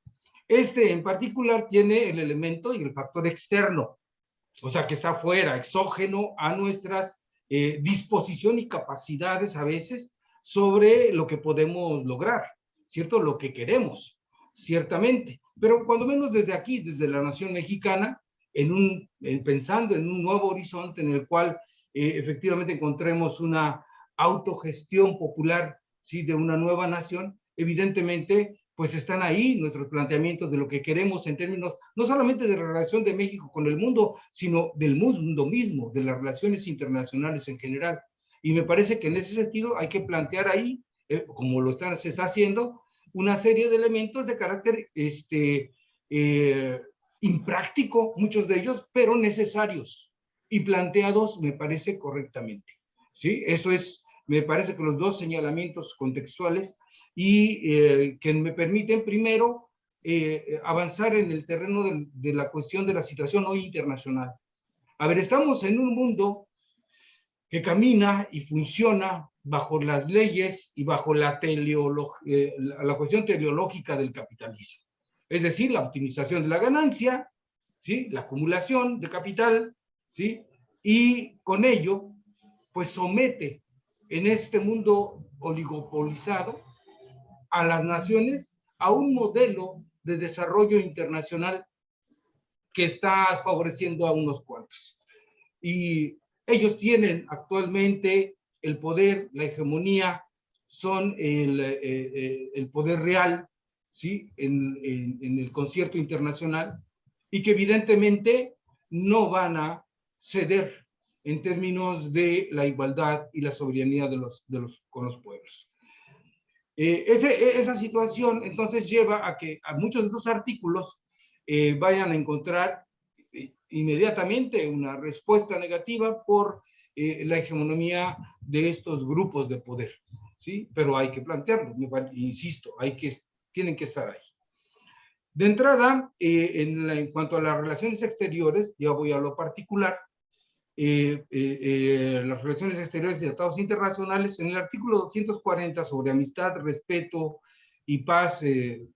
este en particular tiene el elemento y el factor externo, o sea, que está fuera, exógeno a nuestras disposición y capacidades a veces sobre lo que podemos lograr, ¿cierto? Lo que queremos, ciertamente. Pero cuando menos desde aquí, desde la nación mexicana, pensando en un nuevo horizonte en el cual efectivamente encontremos una autogestión popular, ¿sí?, de una nueva nación, evidentemente, pues están ahí nuestros planteamientos de lo que queremos en términos, no solamente de la relación de México con el mundo, sino del mundo mismo, de las relaciones internacionales en general. Y me parece que en ese sentido hay que plantear ahí, como se está haciendo, una serie de elementos de carácter impráctico, muchos de ellos, pero necesarios y planteados, me parece, correctamente. ¿Sí? Eso es, me parece que los dos señalamientos contextuales y que me permiten primero avanzar en el terreno de la cuestión de la situación hoy internacional. A ver, estamos en un mundo que camina y funciona bajo las leyes y bajo la cuestión teleológica del capitalismo. Es decir, la optimización de la ganancia, ¿sí?, la acumulación de capital, ¿sí?, y con ello, pues somete en este mundo oligopolizado a las naciones a un modelo de desarrollo internacional que está favoreciendo a unos cuantos. Y ellos tienen actualmente el poder, la hegemonía, son el poder real, ¿sí?, en el concierto internacional, y que evidentemente no van a ceder en términos de la igualdad y la soberanía con los pueblos. Esa situación entonces lleva a que a muchos de estos artículos vayan a encontrar inmediatamente una respuesta negativa por la hegemonía de estos grupos de poder, ¿sí? Pero hay que plantearlo, insisto, tienen que estar ahí. De entrada, en cuanto a las relaciones exteriores, ya voy a lo particular, las relaciones exteriores y tratados internacionales, en el artículo 240 sobre amistad, respeto y paz de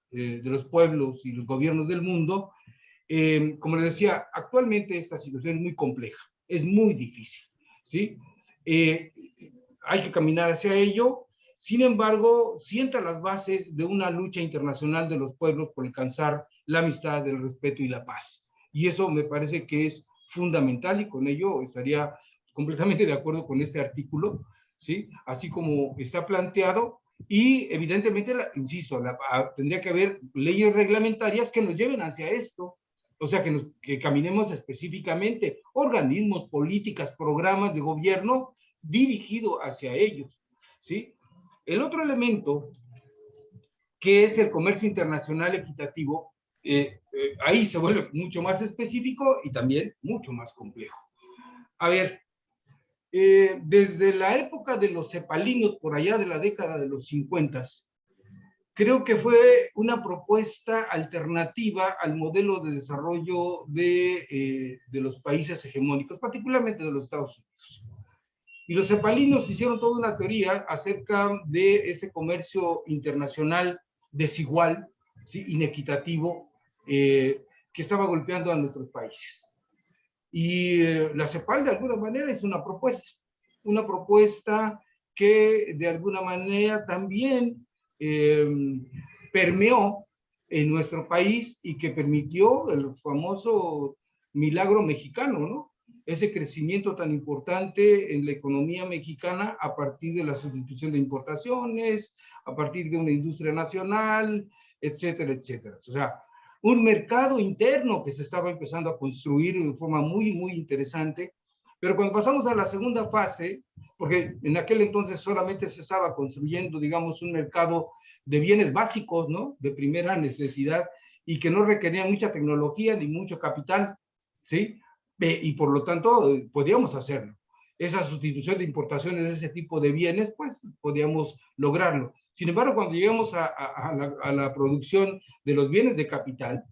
los pueblos y los gobiernos del mundo, como les decía, actualmente esta situación es muy compleja, es muy difícil, ¿sí? Hay que caminar hacia ello. Sin embargo, sienta las bases de una lucha internacional de los pueblos por alcanzar la amistad, el respeto y la paz. Y eso me parece que es fundamental, y con ello estaría completamente de acuerdo con este artículo, ¿sí? Así como está planteado, y evidentemente, insisto, tendría que haber leyes reglamentarias que nos lleven hacia esto, o sea, que caminemos específicamente, organismos, políticas, programas de gobierno dirigido hacia ellos, ¿sí? El otro elemento, que es el comercio internacional equitativo, ahí se vuelve mucho más específico y también mucho más complejo. A ver, desde la época de los cepalinos, por allá de la década de los 50, creo que fue una propuesta alternativa al modelo de desarrollo de los países hegemónicos, particularmente de los Estados Unidos. Y los cepalinos hicieron toda una teoría acerca de ese comercio internacional desigual, ¿sí? Inequitativo, que estaba golpeando a nuestros países. Y la CEPAL de alguna manera es una propuesta que de alguna manera también permeó en nuestro país y que permitió el famoso milagro mexicano, ¿no? Ese crecimiento tan importante en la economía mexicana a partir de la sustitución de importaciones, a partir de una industria nacional, etcétera, etcétera. O sea, un mercado interno que se estaba empezando a construir de forma muy, muy interesante. Pero cuando pasamos a la segunda fase, porque en aquel entonces solamente se estaba construyendo, digamos, un mercado de bienes básicos, ¿no? De primera necesidad y que no requerían mucha tecnología ni mucho capital, ¿sí? Y por lo tanto podíamos hacerlo. Esa sustitución de importaciones de ese tipo de bienes, pues podíamos lograrlo. Sin embargo, cuando llegamos a la producción de los bienes de capital,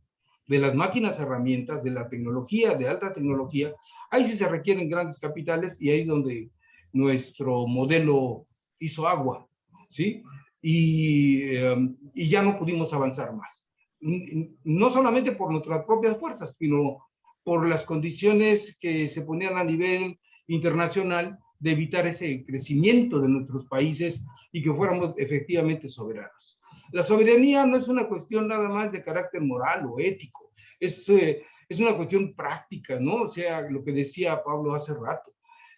de las máquinas herramientas, de la tecnología, de alta tecnología, ahí sí se requieren grandes capitales y ahí es donde nuestro modelo hizo agua, ¿sí? Y ya no pudimos avanzar más. No solamente por nuestras propias fuerzas, sino por las condiciones que se ponían a nivel internacional de evitar ese crecimiento de nuestros países y que fuéramos efectivamente soberanos. La soberanía no es una cuestión nada más de carácter moral o ético, es una cuestión práctica, ¿no? O sea, lo que decía Pablo hace rato.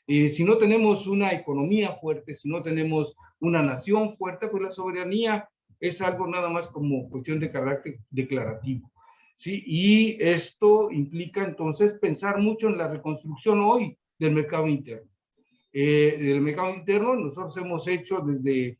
Si no tenemos una economía fuerte, si no tenemos una nación fuerte, pues la soberanía es algo nada más como cuestión de carácter declarativo, ¿sí? Y esto implica entonces pensar mucho en la reconstrucción hoy del mercado interno. Del mercado interno nosotros hemos hecho desde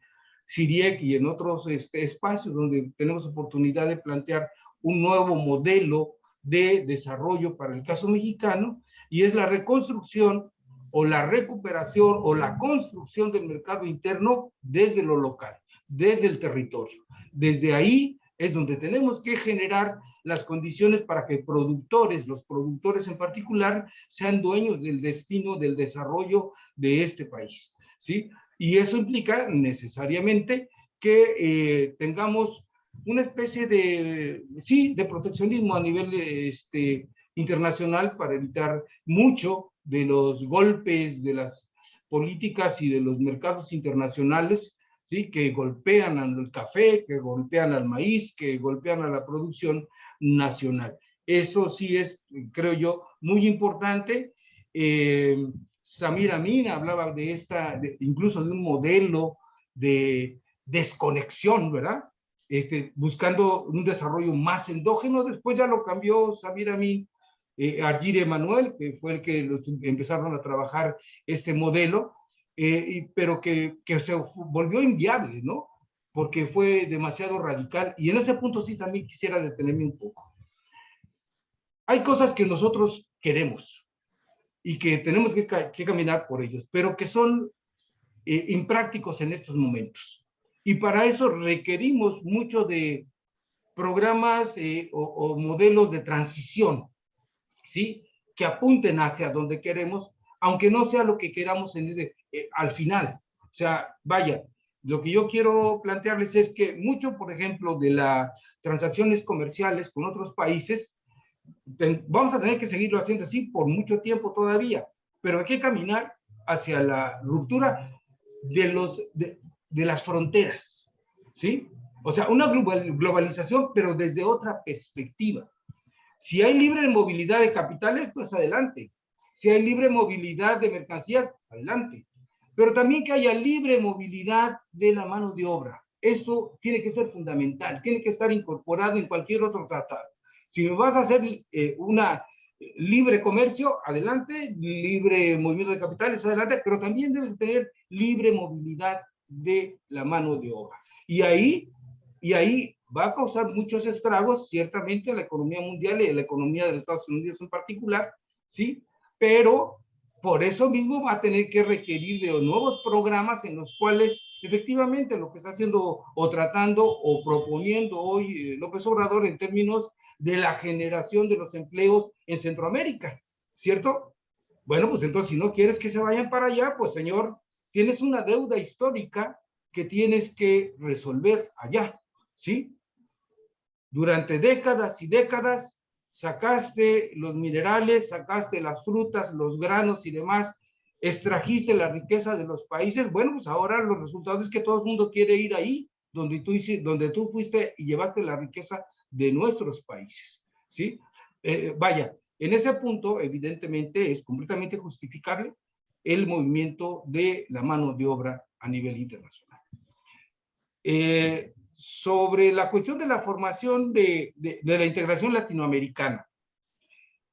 CIRIEC y en otros espacios donde tenemos oportunidad de plantear un nuevo modelo de desarrollo para el caso mexicano, y es la reconstrucción o la recuperación o la construcción del mercado interno desde lo local, desde el territorio. Desde ahí es donde tenemos que generar las condiciones para que los productores en particular, sean dueños del destino, del desarrollo de este país, ¿sí? Y eso implica necesariamente que tengamos una especie de, sí, de proteccionismo a nivel internacional para evitar mucho de los golpes de las políticas y de los mercados internacionales, ¿sí? Que golpean al café, que golpean al maíz, que golpean a la producción nacional. Eso sí es, creo yo, muy importante. Samir Amin hablaba de incluso de un modelo de desconexión, ¿verdad? Buscando un desarrollo más endógeno. Después ya lo cambió Samir Amin, Argire Emanuel, que fue el que empezaron a trabajar este modelo, pero que se volvió inviable, ¿no? Porque fue demasiado radical. Y en ese punto sí también quisiera detenerme un poco. Hay cosas que nosotros queremos y que tenemos que caminar por ellos, pero que son imprácticos en estos momentos. Y para eso requerimos mucho de programas o modelos de transición, ¿sí? Que apunten hacia donde queremos, aunque no sea lo que queramos al final. O sea, vaya, lo que yo quiero plantearles es que mucho, por ejemplo, de las transacciones comerciales con otros países, vamos a tener que seguirlo haciendo así por mucho tiempo todavía, pero hay que caminar hacia la ruptura de las fronteras, ¿sí? O sea, una globalización, pero desde otra perspectiva. Si hay libre movilidad de capitales, pues adelante. Si hay libre movilidad de mercancías, adelante. Pero también que haya libre movilidad de la mano de obra. Esto tiene que ser fundamental, tiene que estar incorporado en cualquier otro tratado. Si me vas a hacer una libre comercio, adelante, libre movimiento de capitales, adelante, pero también debes tener libre movilidad de la mano de obra. Y ahí va a causar muchos estragos, ciertamente, a la economía mundial y a la economía de los Estados Unidos en particular, ¿sí? Pero por eso mismo va a tener que requerir de nuevos programas en los cuales efectivamente lo que está haciendo o tratando o proponiendo hoy López Obrador en términos de la generación de los empleos en Centroamérica, ¿cierto? Bueno, pues entonces si no quieres que se vayan para allá, pues señor, tienes una deuda histórica que tienes que resolver allá, ¿sí? Durante décadas y décadas sacaste los minerales, sacaste las frutas, los granos y demás, extrajiste la riqueza de los países. Bueno, pues ahora los resultados es que todo el mundo quiere ir ahí donde tú fuiste y llevaste la riqueza de nuestros países, ¿sí? Vaya, en ese punto, evidentemente, es completamente justificable el movimiento de la mano de obra a nivel internacional. Sobre la cuestión de la formación de la integración latinoamericana,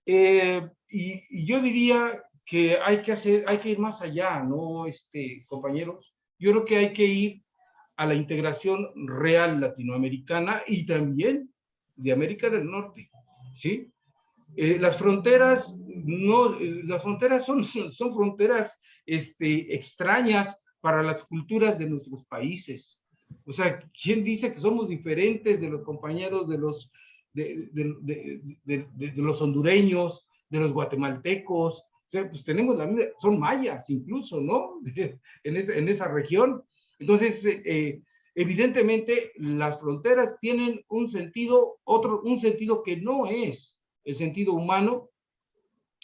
y yo diría que hay que ir más allá, ¿no, compañeros? Yo creo que hay que ir a la integración real latinoamericana y también de América del Norte, ¿sí? Las fronteras son fronteras extrañas para las culturas de nuestros países. O sea, ¿quién dice que somos diferentes de los compañeros de los hondureños, de los guatemaltecos? O sea, pues tenemos son mayas incluso, ¿no? en esa región. Entonces, evidentemente, las fronteras tienen un sentido que no es el sentido humano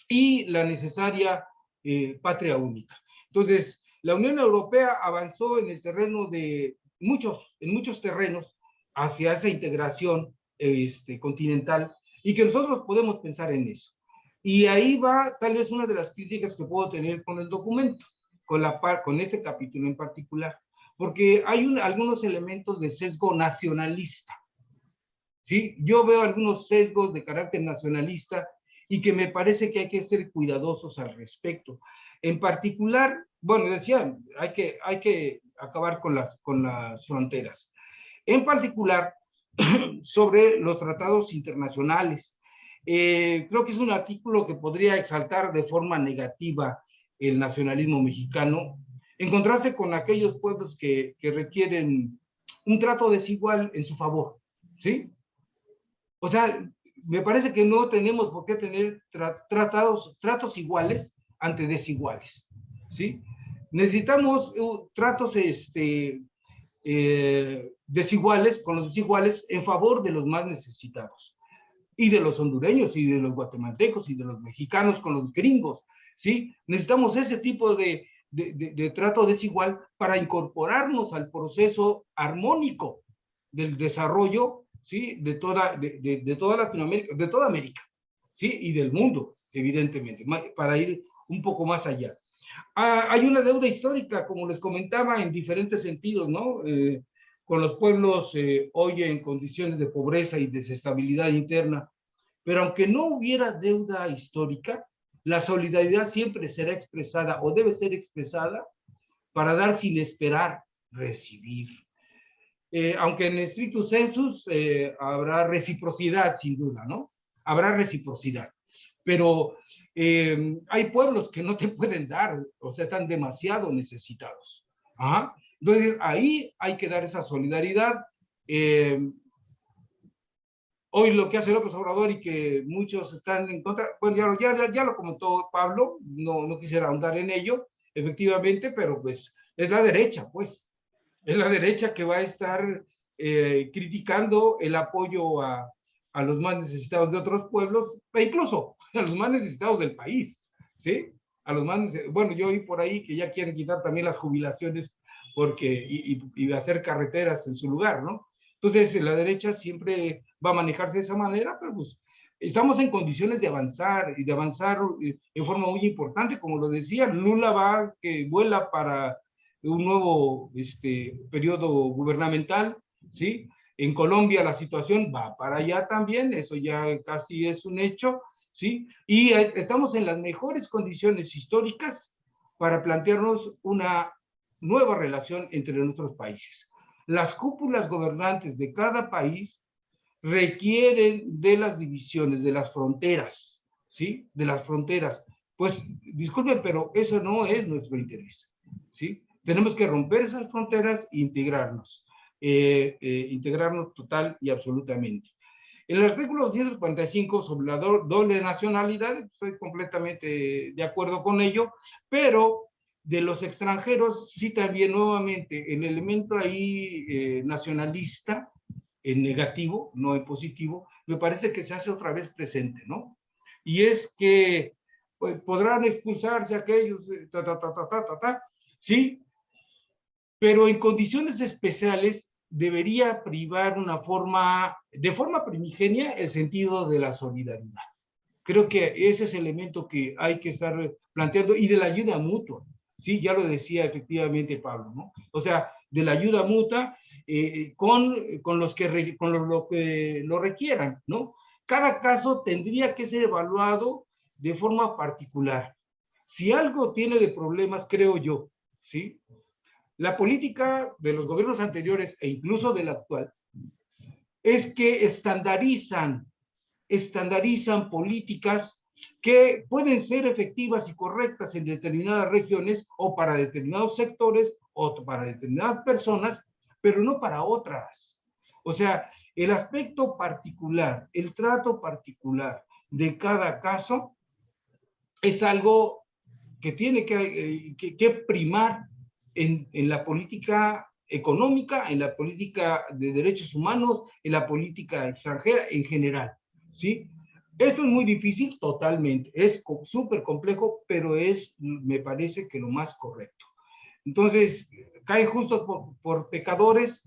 y la necesaria patria única. Entonces, la Unión Europea avanzó en el terreno en muchos terrenos hacia esa integración continental y que nosotros podemos pensar en eso. Y ahí va tal vez una de las críticas que puedo tener con el documento, con este capítulo en particular, porque hay algunos elementos de sesgo nacionalista. ¿Sí? Yo veo algunos sesgos de carácter nacionalista y que me parece que hay que ser cuidadosos al respecto. En particular, bueno, decía, hay que acabar con las fronteras. En particular, sobre los tratados internacionales. Creo que es un artículo que podría exaltar de forma negativa el nacionalismo mexicano, en contraste con aquellos pueblos que requieren un trato desigual en su favor, ¿sí? O sea, me parece que no tenemos por qué tener tratos iguales ante desiguales, ¿sí? Necesitamos tratos desiguales con los desiguales en favor de los más necesitados, y de los hondureños, y de los guatemaltecos, y de los mexicanos con los gringos, ¿sí? Necesitamos ese tipo de trato desigual para incorporarnos al proceso armónico del desarrollo, ¿sí? de toda Latinoamérica, de toda América, ¿sí? Y del mundo, evidentemente, para ir un poco más allá. Hay una deuda histórica, como les comentaba, en diferentes sentidos, ¿no? Con los pueblos hoy en condiciones de pobreza y desestabilidad interna, pero aunque no hubiera deuda histórica, la solidaridad siempre será expresada o debe ser expresada para dar sin esperar recibir. Aunque en stricto sensus habrá reciprocidad, sin duda, ¿no? Habrá reciprocidad. Pero hay pueblos que no te pueden dar, o sea, están demasiado necesitados. Ajá. Entonces, ahí hay que dar esa solidaridad. hoy lo que hace López Obrador y que muchos están en contra, bueno, ya lo comentó Pablo, no quisiera ahondar en ello, efectivamente, pero pues es la derecha, pues. Es la derecha que va a estar criticando el apoyo a los más necesitados de otros pueblos, e incluso a los más necesitados del país, ¿sí? A los más bueno, yo oí por ahí que ya quieren quitar también las jubilaciones y hacer carreteras en su lugar, ¿no? Entonces, la derecha siempre va a manejarse de esa manera, pero pues estamos en condiciones de avanzar y de avanzar en forma muy importante. Como lo decía, Lula que vuela para un nuevo periodo gubernamental, ¿sí? En Colombia la situación va para allá también, eso ya casi es un hecho, ¿sí? Y estamos en las mejores condiciones históricas para plantearnos una nueva relación entre nuestros países. Las cúpulas gobernantes de cada país requieren de las divisiones, de las fronteras, ¿sí? De las fronteras. Pues, disculpen, pero eso no es nuestro interés, ¿sí? Tenemos que romper esas fronteras e integrarnos, integrarnos total y absolutamente. El artículo 245 sobre la doble nacionalidad, estoy completamente de acuerdo con ello, pero de los extranjeros, sí también nuevamente el elemento ahí nacionalista, en negativo, no en positivo, me parece que se hace otra vez presente, ¿no? Y es que pues, podrán expulsarse aquellos, sí, pero en condiciones especiales debería privar de forma primigenia el sentido de la solidaridad. Creo que ese es el elemento que hay que estar planteando y de la ayuda mutua. Sí, ya lo decía efectivamente Pablo, ¿no? O sea, de la ayuda mutua con los que lo requieran, ¿no? Cada caso tendría que ser evaluado de forma particular. Si algo tiene de problemas, creo yo, ¿sí? La política de los gobiernos anteriores e incluso del actual es que estandarizan políticas que pueden ser efectivas y correctas en determinadas regiones o para determinados sectores o para determinadas personas, pero no para otras. O sea, el aspecto particular, el trato particular de cada caso es algo que tiene que primar en la política económica, en la política de derechos humanos, en la política extranjera en general, ¿sí? Esto es muy difícil, totalmente, es súper complejo, pero me parece que lo más correcto. Entonces, caen justo por pecadores,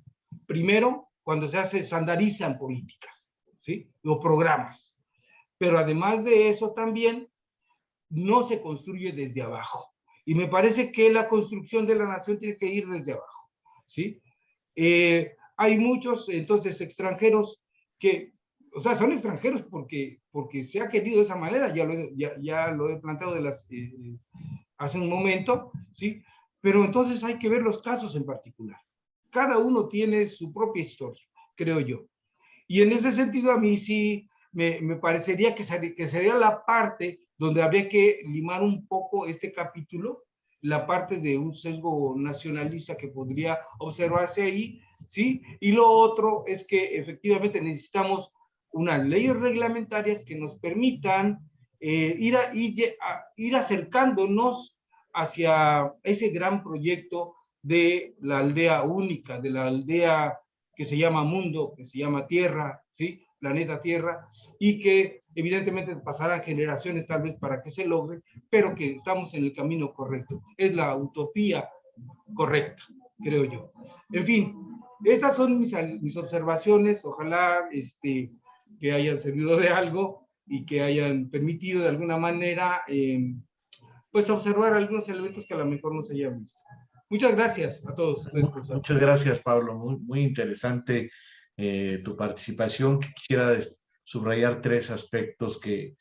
primero, cuando se estandarizan políticas, ¿sí? O programas. Pero además de eso también, no se construye desde abajo. Y me parece que la construcción de la nación tiene que ir desde abajo, ¿sí? Hay muchos, entonces, extranjeros que, o sea, son extranjeros porque se ha querido de esa manera, ya lo he planteado hace un momento, ¿sí? Pero entonces hay que ver los casos en particular. Cada uno tiene su propia historia, creo yo. Y en ese sentido a mí sí me parecería que sería la parte donde habría que limar un poco este capítulo, la parte de un sesgo nacionalista que podría observarse ahí, ¿sí? Y lo otro es que efectivamente necesitamos unas leyes reglamentarias que nos permitan ir acercándonos hacia ese gran proyecto de la aldea única, de la aldea que se llama mundo, que se llama tierra, ¿sí? Planeta Tierra, y que evidentemente pasarán generaciones tal vez para que se logre, pero que estamos en el camino correcto. Es la utopía correcta, creo yo. En fin, estas son mis observaciones, ojalá que hayan servido de algo y que hayan permitido de alguna manera pues observar algunos elementos que a lo mejor no se hayan visto. Muchas gracias a todos. Muchas gracias, Pablo. Muy interesante tu participación. Quisiera subrayar tres aspectos que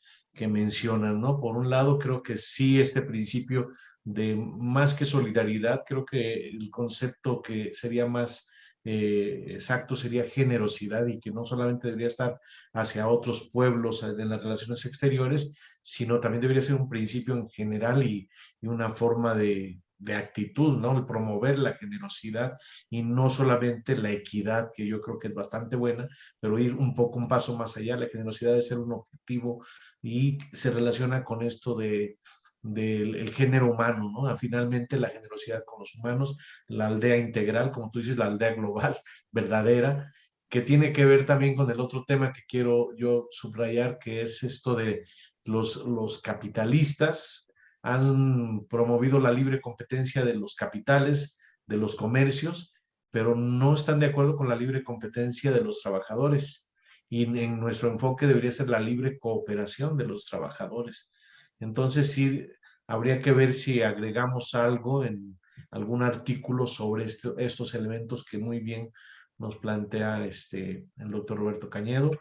mencionan, ¿no? Por un lado, creo que sí, este principio de más que solidaridad, creo que el concepto que sería más exacto sería generosidad y que no solamente debería estar hacia otros pueblos en las relaciones exteriores, sino también debería ser un principio en general y una forma de de actitud, ¿no? El promover la generosidad y no solamente la equidad, que yo creo que es bastante buena, pero ir un paso más allá. La generosidad debe ser un objetivo y se relaciona con esto del el género humano, ¿no? Finalmente la generosidad con los humanos, la aldea integral, como tú dices, la aldea global, verdadera, que tiene que ver también con el otro tema que quiero yo subrayar, que es esto de los capitalistas han promovido la libre competencia de los capitales, de los comercios, pero no están de acuerdo con la libre competencia de los trabajadores. Y en nuestro enfoque debería ser la libre cooperación de los trabajadores. Entonces sí, habría que ver si agregamos algo en algún artículo sobre estos elementos que muy bien nos plantea el doctor Roberto Cañedo.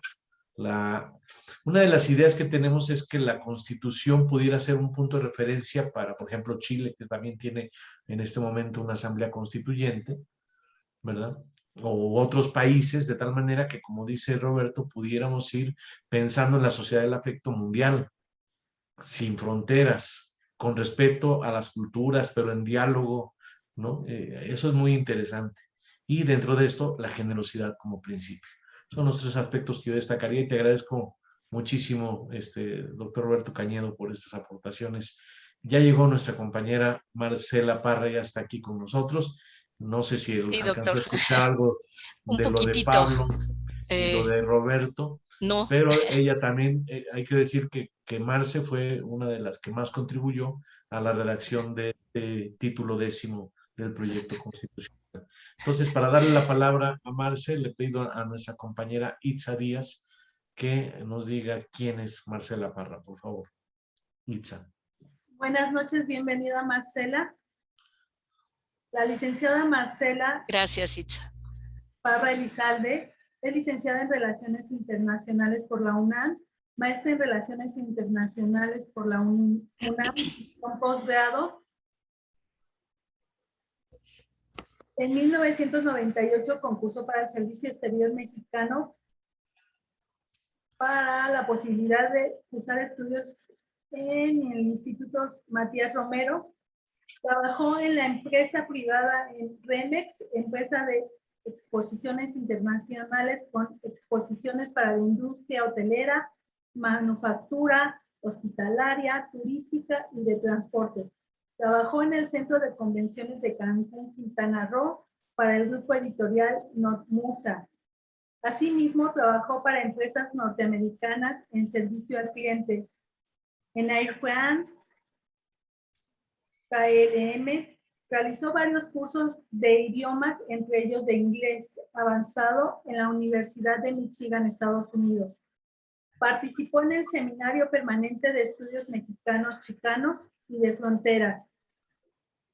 Una de las ideas que tenemos es que la Constitución pudiera ser un punto de referencia para, por ejemplo, Chile, que también tiene en este momento una asamblea constituyente, ¿verdad? O otros países, de tal manera que, como dice Roberto, pudiéramos ir pensando en la sociedad del afecto mundial, sin fronteras, con respeto a las culturas, pero en diálogo, ¿no? Eso es muy interesante. Y dentro de esto, la generosidad como principio. Son los tres aspectos que yo destacaría y te agradezco muchísimo, doctor Roberto Cañedo, por estas aportaciones. Ya llegó nuestra compañera Marcela Parra, ya está aquí con nosotros. No sé si Sí, alcanzó doctor. a escuchar algo Un de lo de poquitito. Pablo y lo de Roberto, No, pero ella también, hay que decir que Marce fue una de las que más contribuyó a la redacción de título 10º del proyecto constitucional. Entonces, para darle la palabra a Marce, le pido a nuestra compañera Itza Díaz que nos diga quién es Marcela Parra, por favor. Itza. Buenas noches, bienvenida Marcela. La licenciada Marcela gracias, Itza. Parra Elizalde es licenciada en Relaciones Internacionales por la UNAM, maestra en Relaciones Internacionales por la UNAM, con posgrado. En 1998 concursó para el Servicio Exterior Mexicano para la posibilidad de cursar estudios en el Instituto Matías Romero. Trabajó en la empresa privada en Remex, empresa de exposiciones internacionales con exposiciones para la industria hotelera, manufactura, hospitalaria, turística y de transporte. Trabajó en el Centro de Convenciones de Cancún, Quintana Roo, para el grupo editorial Notmusa. Asimismo, trabajó para empresas norteamericanas en servicio al cliente. En Air France, KLM, realizó varios cursos de idiomas, entre ellos de inglés avanzado en la Universidad de Michigan, Estados Unidos. Participó en el Seminario Permanente de Estudios Mexicanos Chicanos y de Fronteras,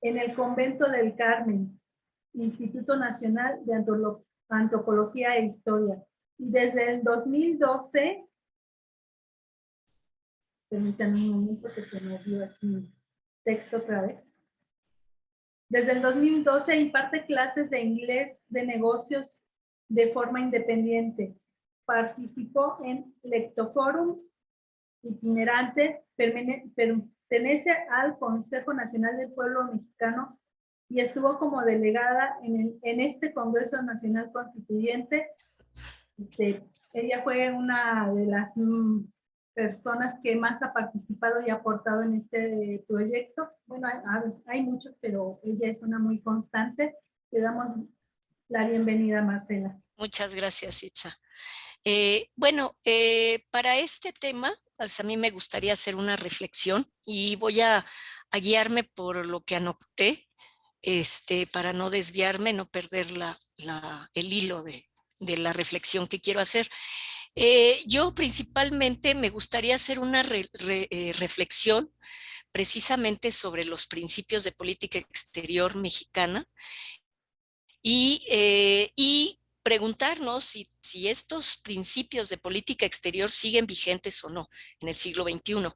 en el Convento del Carmen, Instituto Nacional de Antropología e Historia. Y desde el 2012, permítanme un momento que se me olvidó aquí texto otra vez. Desde el 2012 imparte clases de inglés de negocios de forma independiente. Participó en Lectoforum itinerante, pertenece al Consejo Nacional del Pueblo Mexicano y estuvo como delegada en este Congreso Nacional Constituyente. Ella fue una de las personas que más ha participado y aportado en este proyecto. Bueno, hay muchos, pero ella es una muy constante. Le damos la bienvenida, Marcela. Muchas gracias, Itza. Para este tema, pues a mí me gustaría hacer una reflexión y voy a guiarme por lo que anoté, para no desviarme, no perder el hilo de la reflexión que quiero hacer. Yo principalmente me gustaría hacer una reflexión precisamente sobre los principios de política exterior mexicana y preguntarnos si estos principios de política exterior siguen vigentes o no en el siglo XXI.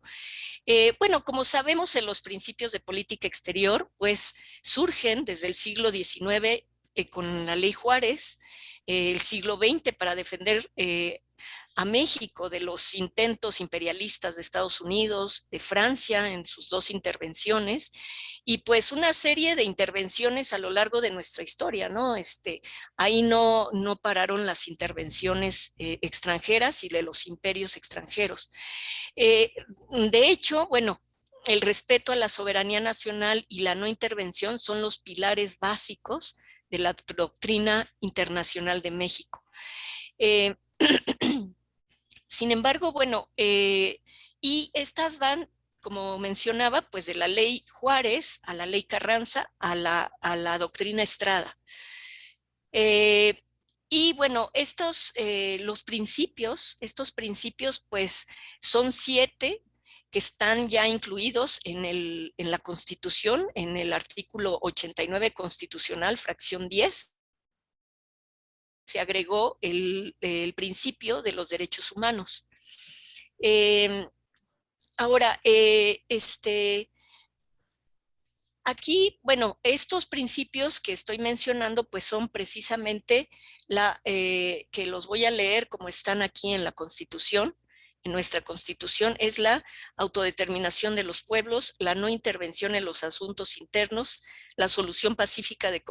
Bueno, como sabemos, en los principios de política exterior, pues surgen desde el siglo XIX con la Ley Juárez, el siglo XX para defender a México de los intentos imperialistas de Estados Unidos, de Francia en sus 2 intervenciones, y pues una serie de intervenciones a lo largo de nuestra historia, ¿no? Ahí no pararon las intervenciones extranjeras y de los imperios extranjeros. De hecho, bueno, el respeto a la soberanía nacional y la no intervención son los pilares básicos de la doctrina internacional de México. Sin embargo, bueno, y estas van, como mencionaba, pues de la ley Juárez a la ley Carranza a la doctrina Estrada. Y bueno, estos principios pues son 7 que están ya incluidos en la Constitución, en el artículo 89 constitucional, fracción 10. Se agregó el principio de los derechos humanos. Ahora, aquí, bueno, estos principios que estoy mencionando, pues son precisamente que los voy a leer como están aquí en la Constitución. En nuestra Constitución es la autodeterminación de los pueblos, la no intervención en los asuntos internos, la solución pacífica de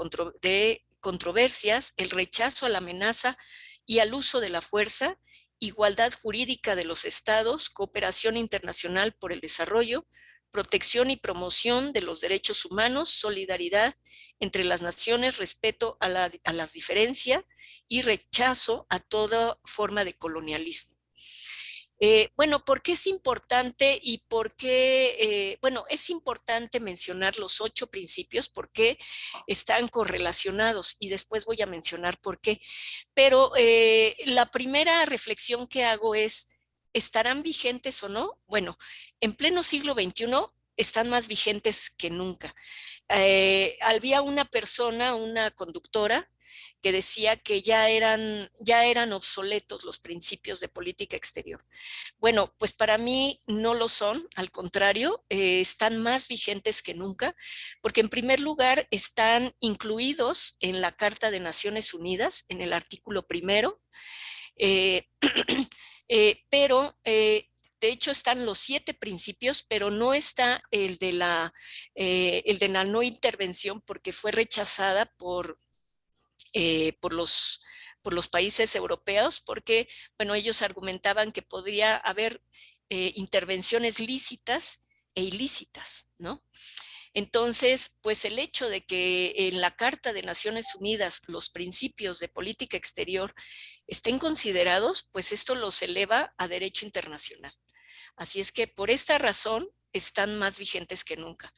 controversias, el rechazo a la amenaza y al uso de la fuerza, igualdad jurídica de los estados, cooperación internacional por el desarrollo, protección y promoción de los derechos humanos, solidaridad entre las naciones, respeto a la diferencia y rechazo a toda forma de colonialismo. Bueno, ¿por qué es importante y por qué? Bueno, es importante mencionar los 8 principios porque están correlacionados y después voy a mencionar por qué. Pero la primera reflexión que hago es, ¿estarán vigentes o no? Bueno, en pleno siglo XXI están más vigentes que nunca. Había una persona, una conductora, que decía que ya eran obsoletos los principios de política exterior. Bueno, pues para mí no lo son, al contrario, están más vigentes que nunca, porque en primer lugar están incluidos en la Carta de Naciones Unidas, en el artículo 1, pero de hecho están los 7 principios, pero no está el de la no intervención porque fue rechazada por los países europeos, porque, bueno, ellos argumentaban que podría haber intervenciones lícitas e ilícitas, ¿no? Entonces, pues el hecho de que en la Carta de Naciones Unidas los principios de política exterior estén considerados, pues esto los eleva a derecho internacional. Así es que por esta razón están más vigentes que nunca.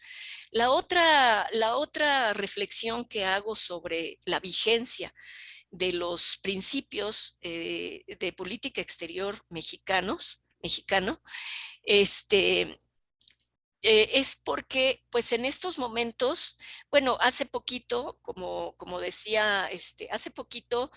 La otra reflexión que hago sobre la vigencia de los principios de política exterior mexicano, es porque pues en estos momentos, bueno, hace poquito, como decía, hace poquito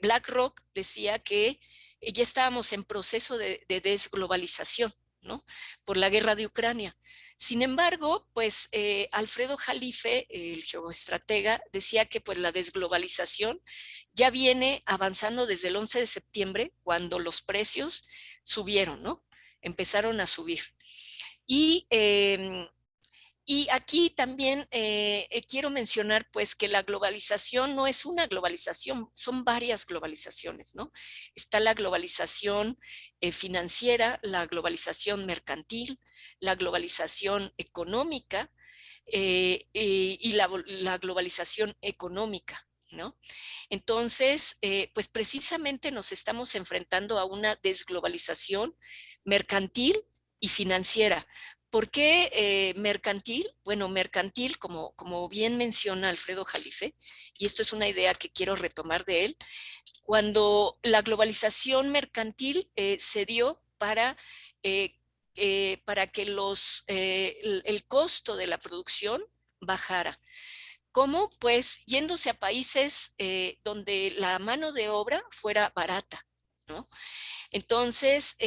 BlackRock decía que ya estábamos en proceso de desglobalización, ¿no? Por la guerra de Ucrania. Sin embargo, pues Alfredo Jalife, el geoestratega, decía que pues la desglobalización ya viene avanzando desde el 11 de septiembre, cuando los precios subieron, ¿no? Empezaron a subir. Y aquí también quiero mencionar pues que la globalización no es una globalización, son varias globalizaciones, ¿no? Está la globalización financiera, la globalización mercantil, la globalización económica y la globalización económica, ¿no? Entonces, pues precisamente nos estamos enfrentando a una desglobalización mercantil y financiera. ¿Por qué mercantil? Bueno, mercantil, como bien menciona Alfredo Jalife, y esto es una idea que quiero retomar de él, cuando la globalización mercantil se dio para que el costo de la producción bajara. ¿Cómo? Pues yéndose a países donde la mano de obra fuera barata, ¿no? Entonces,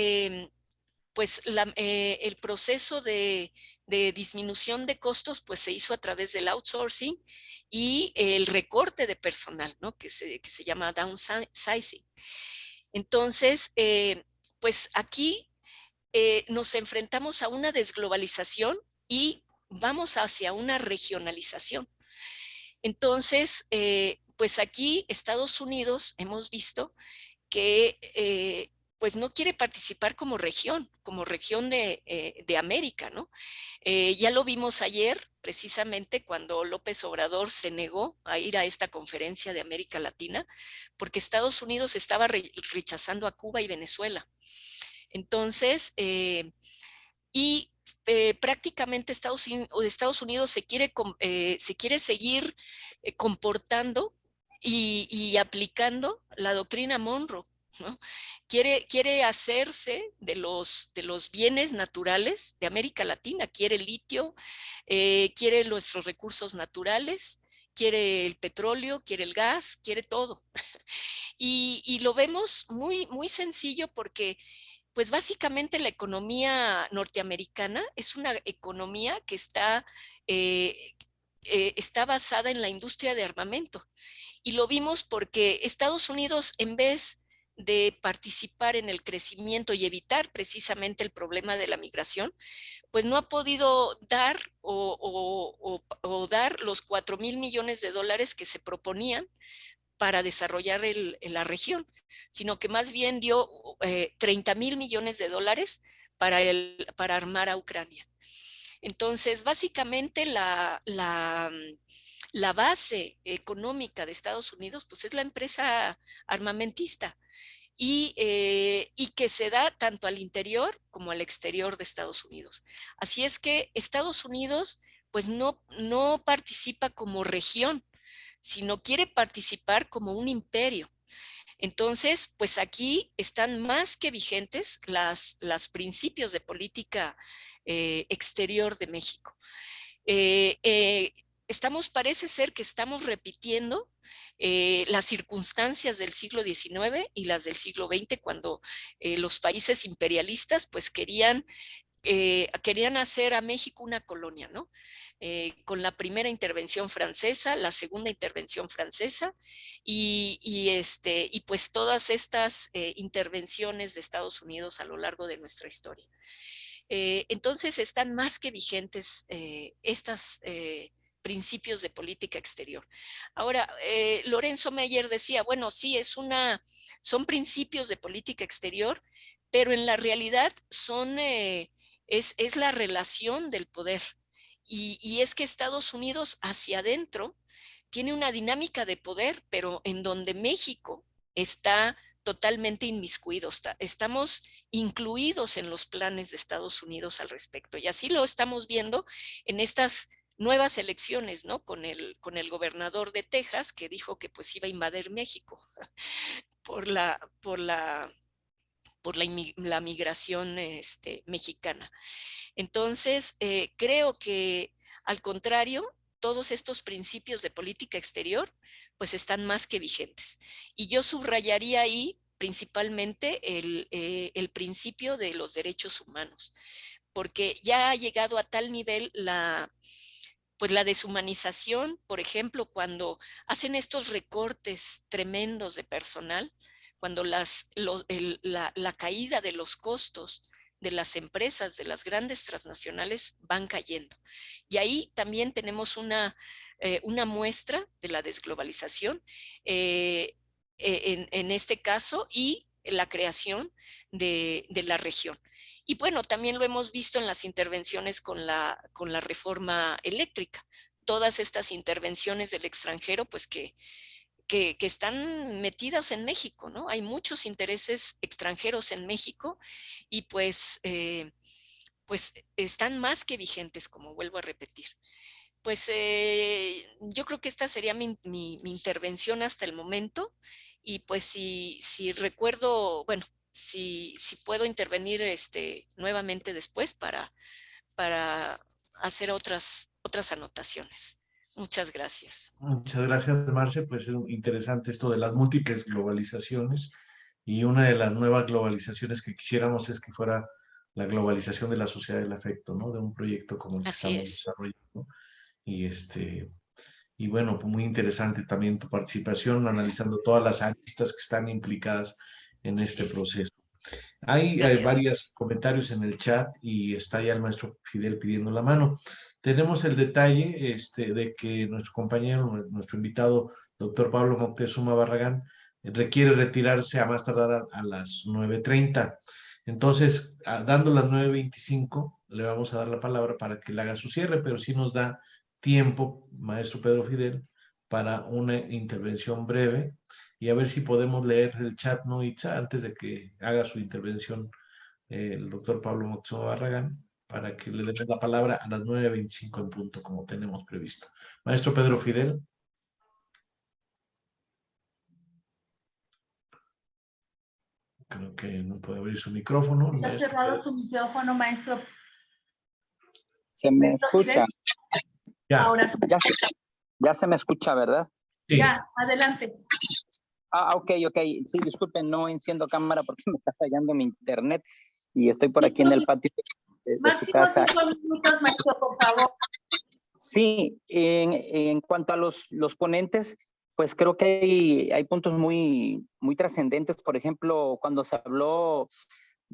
pues el proceso de disminución de costos pues se hizo a través del outsourcing y el recorte de personal, ¿no? que se llama downsizing. Entonces, pues aquí nos enfrentamos a una desglobalización y vamos hacia una regionalización. Entonces, pues aquí Estados Unidos hemos visto que pues no quiere participar como región de América, ¿no? Ya lo vimos ayer, precisamente cuando López Obrador se negó a ir a esta conferencia de América Latina, porque Estados Unidos estaba rechazando a Cuba y Venezuela. Entonces, prácticamente Estados Unidos se quiere seguir comportando y aplicando la doctrina Monroe, ¿no? Quiere hacerse de los bienes naturales de América Latina, quiere litio, quiere nuestros recursos naturales, quiere el petróleo, quiere el gas, quiere todo. Y lo vemos muy, muy sencillo porque pues básicamente la economía norteamericana es una economía que está basada en la industria de armamento. Y lo vimos porque Estados Unidos, en vez de participar en el crecimiento y evitar precisamente el problema de la migración, pues no ha podido dar o dar los 4,000 millones de dólares que se proponían para desarrollar la región, sino que más bien dio 30,000 millones de dólares para armar a Ucrania. Entonces, básicamente la base económica de Estados Unidos pues es la empresa armamentista y que se da tanto al interior como al exterior de Estados Unidos. Así es que Estados Unidos pues no participa como región, sino quiere participar como un imperio. Entonces, pues aquí están más que vigentes los principios de política exterior de México. Parece ser que estamos repitiendo las circunstancias del siglo XIX y las del siglo XX, cuando los países imperialistas pues querían hacer a México una colonia, ¿no? Con la primera intervención francesa, la segunda intervención francesa y pues todas estas intervenciones de Estados Unidos a lo largo de nuestra historia. Entonces están más que vigentes estos principios de política exterior. Ahora, Lorenzo Meyer decía, bueno, sí, son principios de política exterior, pero en la realidad es la relación del poder. Y es que Estados Unidos hacia adentro tiene una dinámica de poder, pero en donde México está totalmente inmiscuido. Estamos incluidos en los planes de Estados Unidos al respecto. Y así lo estamos viendo en estas nuevas elecciones, ¿no? Con el gobernador de Texas que dijo que pues iba a invadir México por la migración mexicana. Entonces, creo que al contrario, todos estos principios de política exterior pues están más que vigentes. Y yo subrayaría ahí principalmente el principio de los derechos humanos, porque ya ha llegado a tal nivel pues la deshumanización, por ejemplo, cuando hacen estos recortes tremendos de personal, cuando la caída de los costos de las empresas, de las grandes transnacionales, van cayendo. Y ahí también tenemos una muestra de la desglobalización en este caso y la creación de la región. Y bueno, también lo hemos visto en las intervenciones con la reforma eléctrica. Todas estas intervenciones del extranjero, pues que están metidas en México, ¿no? Hay muchos intereses extranjeros en México y pues están más que vigentes, como vuelvo a repetir. Pues yo creo que esta sería mi intervención hasta el momento y pues si recuerdo, bueno, si puedo intervenir nuevamente después para hacer otras anotaciones. Muchas gracias. Muchas gracias, Marce. Pues es interesante esto de las múltiples globalizaciones y una de las nuevas globalizaciones que quisiéramos es que fuera la globalización de la sociedad del afecto, ¿no? De un proyecto como el que Así estamos es. desarrollando. Y bueno, pues muy interesante también tu participación analizando todas las aristas que están implicadas en Así este es. proceso. Hay Gracias. varios comentarios en el chat y está ya el maestro Fidel pidiendo la mano. Tenemos el detalle de que nuestro compañero, nuestro invitado, doctor Pablo Moctezuma Barragán, requiere retirarse a más tardar a las 9:30. Entonces, dando las 9:25, le vamos a dar la palabra para que le haga su cierre, pero sí nos da tiempo, maestro Pedro Fidel, para una intervención breve y a ver si podemos leer el chat, ¿no, Itza? Antes de que haga su intervención el doctor Pablo Moctezuma Barragán, para que le demos la palabra a las 9:25 en punto, como tenemos previsto. Maestro Pedro Fidel. Creo que no puede abrir su micrófono. Está Maestro cerrado Pedro. tu micrófono, maestro. ¿Se me Maestro escucha? Fidel. Ya, Ahora sí. Ya se me escucha, ¿verdad? sí. Ya, adelante. Ok. Sí, disculpen, no enciendo cámara porque me está fallando mi internet y estoy por aquí en el patio de su Máximo casa. 5 minutos, maestro, por favor. Sí, en cuanto a los ponentes, pues creo que hay puntos muy trascendentes. Por ejemplo, cuando se habló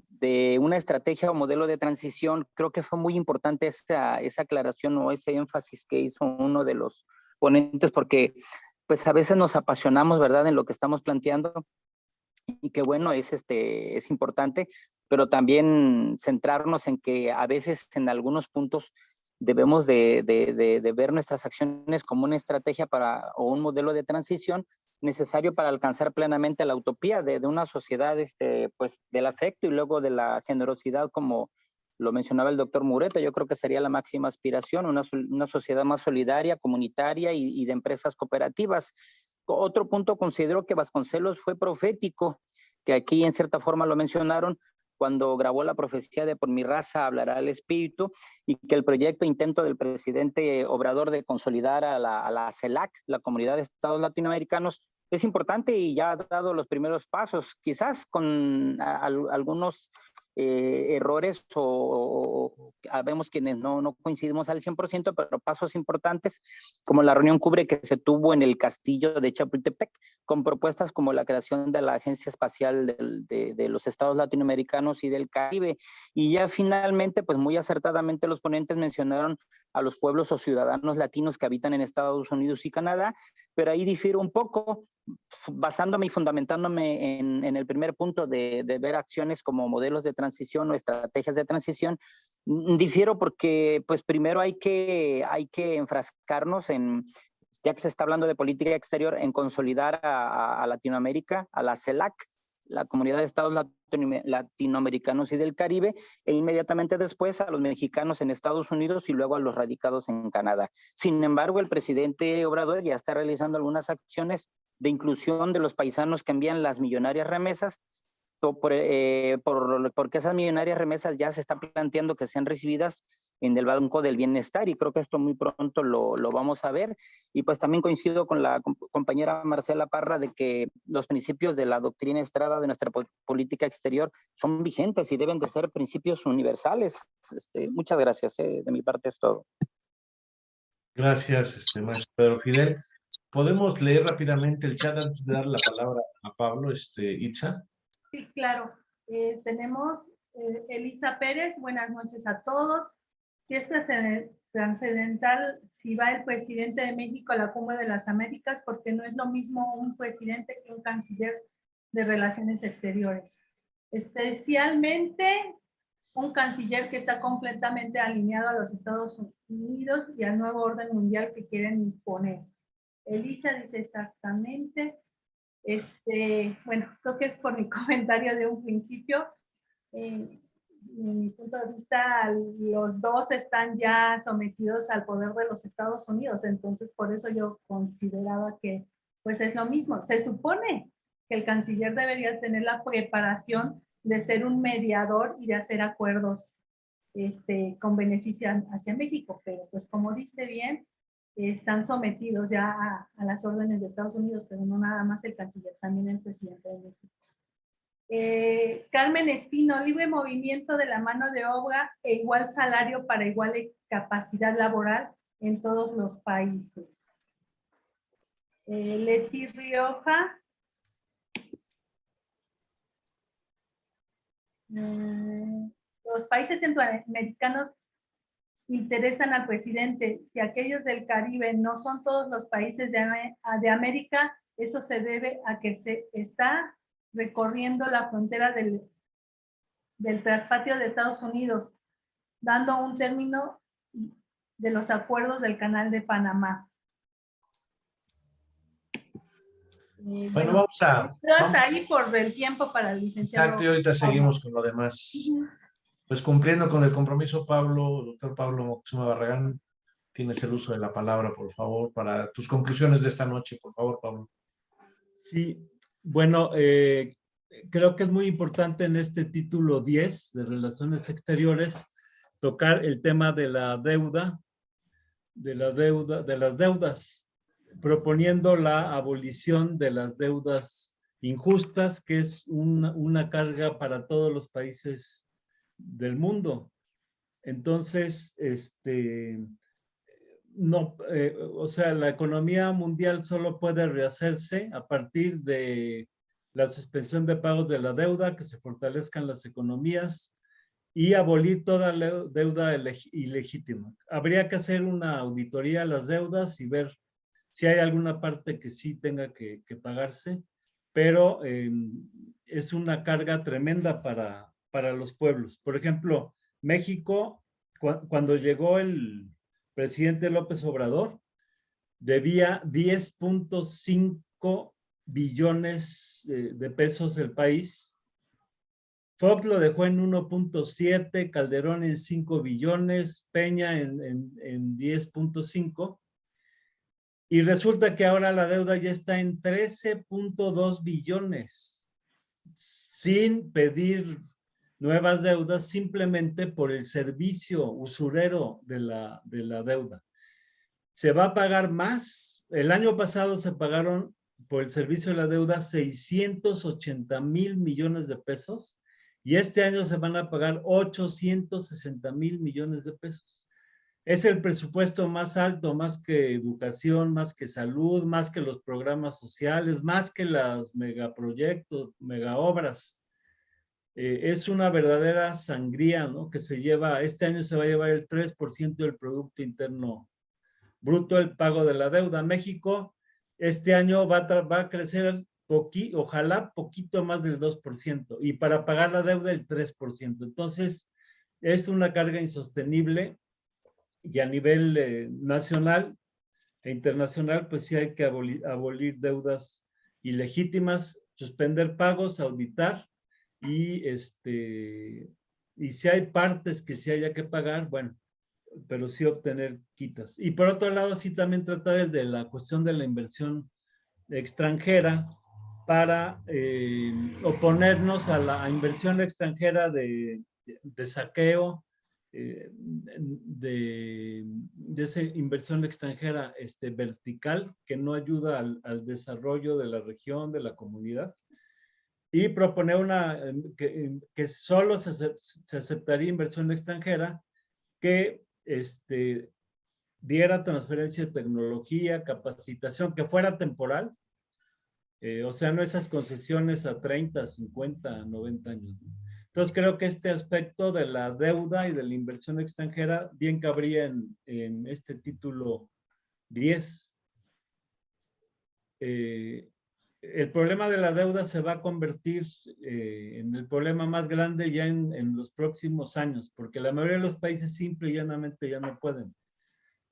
de una estrategia o modelo de transición, creo que fue muy importante esa aclaración o ese énfasis que hizo uno de los ponentes, porque pues a veces nos apasionamos, ¿verdad?, en lo que estamos planteando, y que bueno, es importante, pero también centrarnos en que a veces en algunos puntos debemos de ver nuestras acciones como una estrategia o un modelo de transición necesario para alcanzar plenamente la utopía de una sociedad pues del afecto y luego de la generosidad, como lo mencionaba el doctor Mureta. Yo creo que sería la máxima aspiración, una sociedad más solidaria, comunitaria y de empresas cooperativas. Otro punto, considero que Vasconcelos fue profético, que aquí en cierta forma lo mencionaron, cuando grabó la profecía de por mi raza hablará el espíritu, y que el proyecto intento del presidente Obrador de consolidar a la CELAC, la Comunidad de Estados Latinoamericanos, es importante y ya ha dado los primeros pasos, quizás con algunos errores o vemos quienes no coincidimos al 100%, pero pasos importantes, como la reunión cubre que se tuvo en el castillo de Chapultepec, con propuestas como la creación de la Agencia Espacial de los Estados Latinoamericanos y del Caribe. Y ya finalmente, pues muy acertadamente los ponentes mencionaron a los pueblos o ciudadanos latinos que habitan en Estados Unidos y Canadá, pero ahí difiero un poco, basándome y fundamentándome en el primer punto de ver acciones como modelos de transición o estrategias de transición. Difiero porque, pues primero hay que enfrascarnos en, ya que se está hablando de política exterior, en consolidar a Latinoamérica, a la CELAC, la Comunidad de Estados Latinoamericanos y del Caribe, e inmediatamente después a los mexicanos en Estados Unidos y luego a los radicados en Canadá. Sin embargo, el presidente Obrador ya está realizando algunas acciones de inclusión de los paisanos que envían las millonarias remesas, porque esas millonarias remesas ya se está planteando que sean recibidas en el Banco del Bienestar, y creo que esto muy pronto lo vamos a ver. Y pues también coincido con la compañera Marcela Parra de que los principios de la doctrina Estrada de nuestra política exterior son vigentes y deben de ser principios universales. Muchas gracias, de mi parte es todo. Gracias, maestro Pedro Fidel. ¿Podemos leer rápidamente el chat antes de dar la palabra a Pablo, Itza? Sí, claro. Tenemos Elisa Pérez, buenas noches a todos. Si es trascendental si va el presidente de México a la Cumbre de las Américas, porque no es lo mismo un presidente que un canciller de Relaciones Exteriores. Especialmente un canciller que está completamente alineado a los Estados Unidos y al nuevo orden mundial que quieren imponer. Elisa dice exactamente. Bueno, creo que es por mi comentario de un principio. En mi punto de vista, los dos están ya sometidos al poder de los Estados Unidos, entonces por eso yo consideraba que pues es lo mismo. Se supone que el canciller debería tener la preparación de ser un mediador y de hacer acuerdos con beneficio hacia México, pero pues como dice bien, están sometidos ya a las órdenes de Estados Unidos, pero no nada más el canciller, también el presidente de México. Carmen Espino, libre movimiento de la mano de obra e igual salario para igual capacidad laboral en todos los países. Leti Rioja, Los países centroamericanos interesan al presidente. Si aquellos del Caribe no son todos los países de América, eso se debe a que se está recorriendo la frontera del traspatio de Estados Unidos, dando un término de los acuerdos del Canal de Panamá. Bueno, vamos a... Pero hasta ahí por el tiempo para el licenciado. Exacto, y ahorita seguimos con lo demás. Pues cumpliendo con el compromiso, Pablo, doctor Pablo Moctezuma Barragán, tienes el uso de la palabra, por favor, para tus conclusiones de esta noche, por favor, Pablo. Sí, bueno, creo que es muy importante en este título 10 de Relaciones Exteriores tocar el tema de la deuda, de las deudas, proponiendo la abolición de las deudas injustas, que es una carga para todos los países del mundo. Entonces, no, o sea, la economía mundial solo puede rehacerse a partir de la suspensión de pagos de la deuda, que se fortalezcan las economías y abolir toda deuda ilegítima. Habría que hacer una auditoría a las deudas y ver si hay alguna parte que sí tenga que pagarse, pero es una carga tremenda para los pueblos. Por ejemplo, México, cuando llegó el presidente López Obrador, debía 10.5 billones de pesos el país. Fox lo dejó en 1.7, Calderón en 5 billones, Peña en 10.5. Y resulta que ahora la deuda ya está en 13.2 billones, sin pedir nuevas deudas, simplemente por el servicio usurero de la deuda. Se va a pagar más. El año pasado se pagaron por el servicio de la deuda 680,000 millones de pesos y este año se van a pagar 860,000 millones de pesos. Es el presupuesto más alto, más que educación, más que salud, más que los programas sociales, más que los megaproyectos, megaobras. Es una verdadera sangría, ¿no? Que se lleva, este año se va a llevar el 3% del Producto Interno Bruto, el pago de la deuda. México este año va a crecer ojalá poquito más del 2%, y para pagar la deuda el 3%. Entonces, es una carga insostenible y a nivel nacional e internacional, pues sí hay que abolir deudas ilegítimas, suspender pagos, auditar y si hay partes que sí haya que pagar, bueno, pero sí obtener quitas. Y por otro lado, sí también tratar de la cuestión de la inversión extranjera para oponernos a la inversión extranjera de saqueo, de esa inversión extranjera vertical que no ayuda al desarrollo de la región, de la comunidad, y proponer que solo se aceptaría inversión extranjera que diera transferencia de tecnología, capacitación, que fuera temporal, o sea, no esas concesiones a 30, 50, 90 años. Entonces creo que este aspecto de la deuda y de la inversión extranjera bien cabría en este título 10. El problema de la deuda se va a convertir en el problema más grande ya en los próximos años, porque la mayoría de los países simple y llanamente ya no pueden.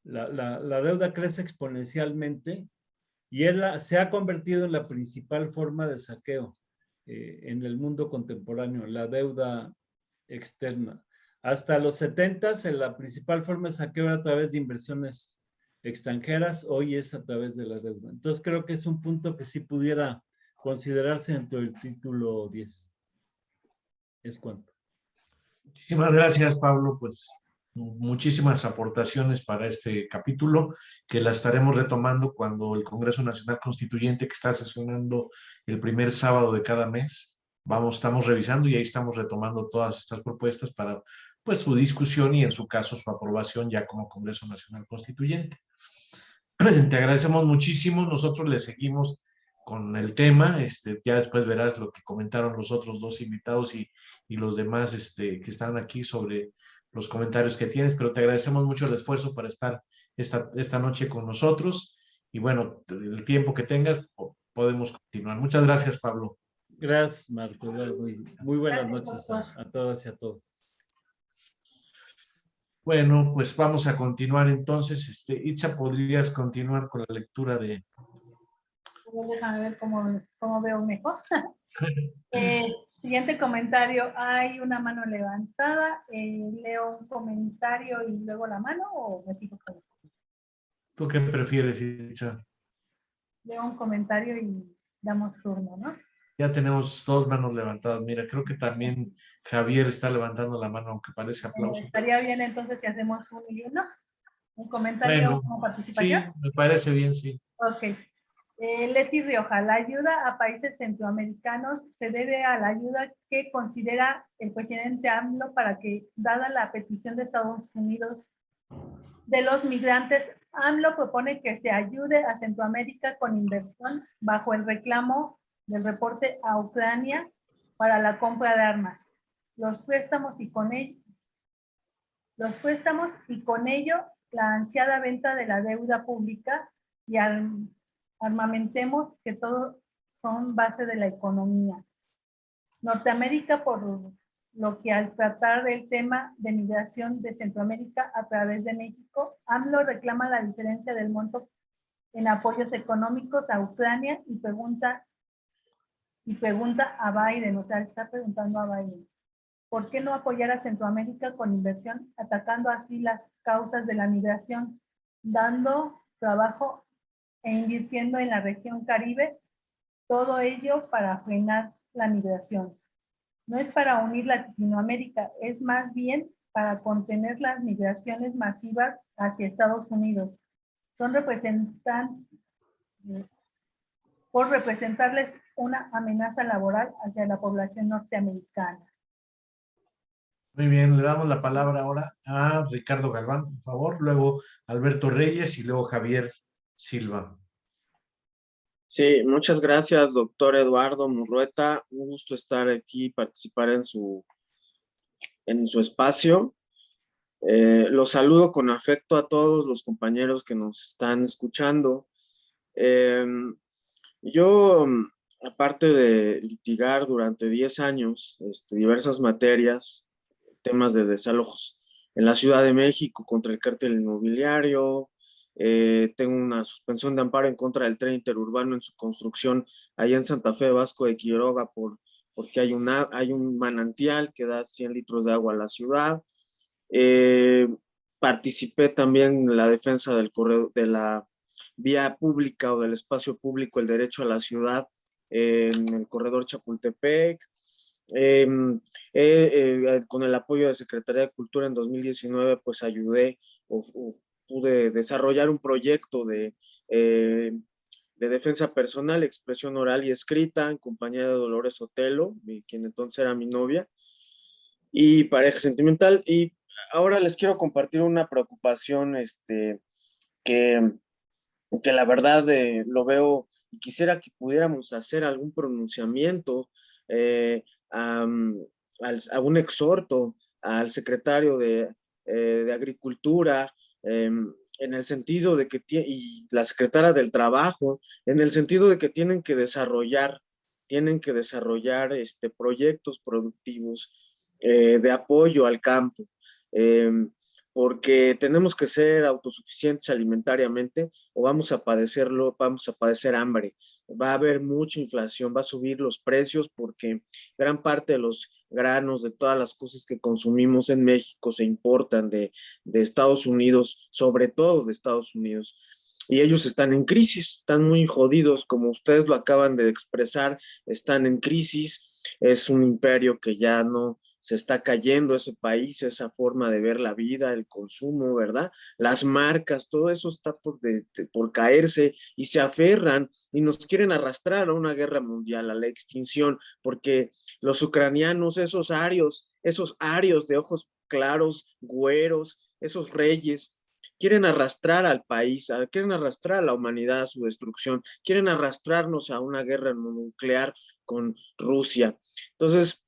La deuda crece exponencialmente y se ha convertido en la principal forma de saqueo en el mundo contemporáneo, la deuda externa. Hasta los 70s, la principal forma de saqueo era a través de inversiones extranjeras, hoy es a través de la deuda. Entonces creo que es un punto que sí pudiera considerarse dentro del título 10. Es cuanto. Muchísimas gracias, Pablo. Pues muchísimas aportaciones para este capítulo, que la estaremos retomando cuando el Congreso Nacional Constituyente, que está sesionando el primer sábado de cada mes, estamos revisando y ahí estamos retomando todas estas propuestas para pues su discusión y en su caso su aprobación ya como Congreso Nacional Constituyente. Te agradecemos muchísimo. Nosotros le seguimos con el tema. Ya después verás lo que comentaron los otros dos invitados y los demás que están aquí sobre los comentarios que tienes, pero te agradecemos mucho el esfuerzo para estar esta noche con nosotros y bueno, el tiempo que tengas podemos continuar. Muchas gracias, Pablo. Gracias, Marco. Muy buenas Gracias, noches doctor. a todas y a todos. Bueno, pues vamos a continuar entonces. Itza, ¿podrías continuar con la lectura de... Déjame ver cómo veo mejor. Siguiente comentario. Hay una mano levantada. ¿Leo un comentario y luego la mano o me sigo con? ¿Tú qué prefieres, Itza? Leo un comentario y damos turno, ¿no? Ya tenemos dos manos levantadas. Mira, creo que también Javier está levantando la mano, aunque parece aplauso. Estaría bien entonces si hacemos uno y uno. Un comentario Bueno, como sí, participación. me parece bien, sí. Ok. Leti Rioja, la ayuda a países centroamericanos se debe a la ayuda que considera el presidente AMLO para que, dada la petición de Estados Unidos de los migrantes, AMLO propone que se ayude a Centroamérica con inversión bajo el reclamo del reporte a Ucrania para la compra de armas, los préstamos y con ello la ansiada venta de la deuda pública y armamentemos que todos son base de la economía. Norteamérica, por lo que al tratar del tema de migración de Centroamérica a través de México, AMLO reclama la diferencia del monto en apoyos económicos a Ucrania y pregunta a Biden, o sea, está preguntando a Biden, ¿por qué no apoyar a Centroamérica con inversión, atacando así las causas de la migración, dando trabajo e invirtiendo en la región Caribe? Todo ello para frenar la migración. No es para unir Latinoamérica, es más bien para contener las migraciones masivas hacia Estados Unidos. Son por representarles una amenaza laboral hacia la población norteamericana. Muy bien, le damos la palabra ahora a Ricardo Galván, por favor, luego Alberto Reyes y luego Javier Silva. Sí, muchas gracias, doctor Eduardo Murrueta. Un gusto estar aquí y participar en su espacio. Los saludo con afecto a todos los compañeros que nos están escuchando. Yo, aparte de litigar durante 10 años diversas materias, temas de desalojos en la Ciudad de México contra el cártel inmobiliario, tengo una suspensión de amparo en contra del tren interurbano en su construcción allá en Santa Fe, Vasco de Quiroga, porque hay un manantial que da 100 litros de agua a la ciudad. Participé también en la defensa del corredor, de la vía pública o del espacio público, el derecho a la ciudad en el corredor Chapultepec. Con el apoyo de Secretaría de Cultura en 2019, pues ayudé o pude desarrollar un proyecto de defensa personal, expresión oral y escrita, en compañía de Dolores Otelo, quien entonces era mi novia, y pareja sentimental. Y ahora les quiero compartir una preocupación que la verdad lo veo y quisiera que pudiéramos hacer algún pronunciamiento, a un exhorto al secretario de Agricultura, en el sentido de que, y la secretaria del Trabajo, en el sentido de que tienen que desarrollar proyectos productivos de apoyo al campo, porque tenemos que ser autosuficientes alimentariamente o vamos a padecer hambre. Va a haber mucha inflación, va a subir los precios porque gran parte de los granos, de todas las cosas que consumimos en México se importan de Estados Unidos, sobre todo de Estados Unidos. Y ellos están en crisis, están muy jodidos, como ustedes lo acaban de expresar, están en crisis. Es un imperio que ya no se está cayendo, ese país, esa forma de ver la vida, el consumo, ¿verdad? Las marcas, todo eso está por caerse y se aferran y nos quieren arrastrar a una guerra mundial, a la extinción, porque los ucranianos, esos arios de ojos claros, güeros, esos reyes, quieren arrastrar al país, quieren arrastrar a la humanidad a su destrucción, quieren arrastrarnos a una guerra nuclear con Rusia. Entonces,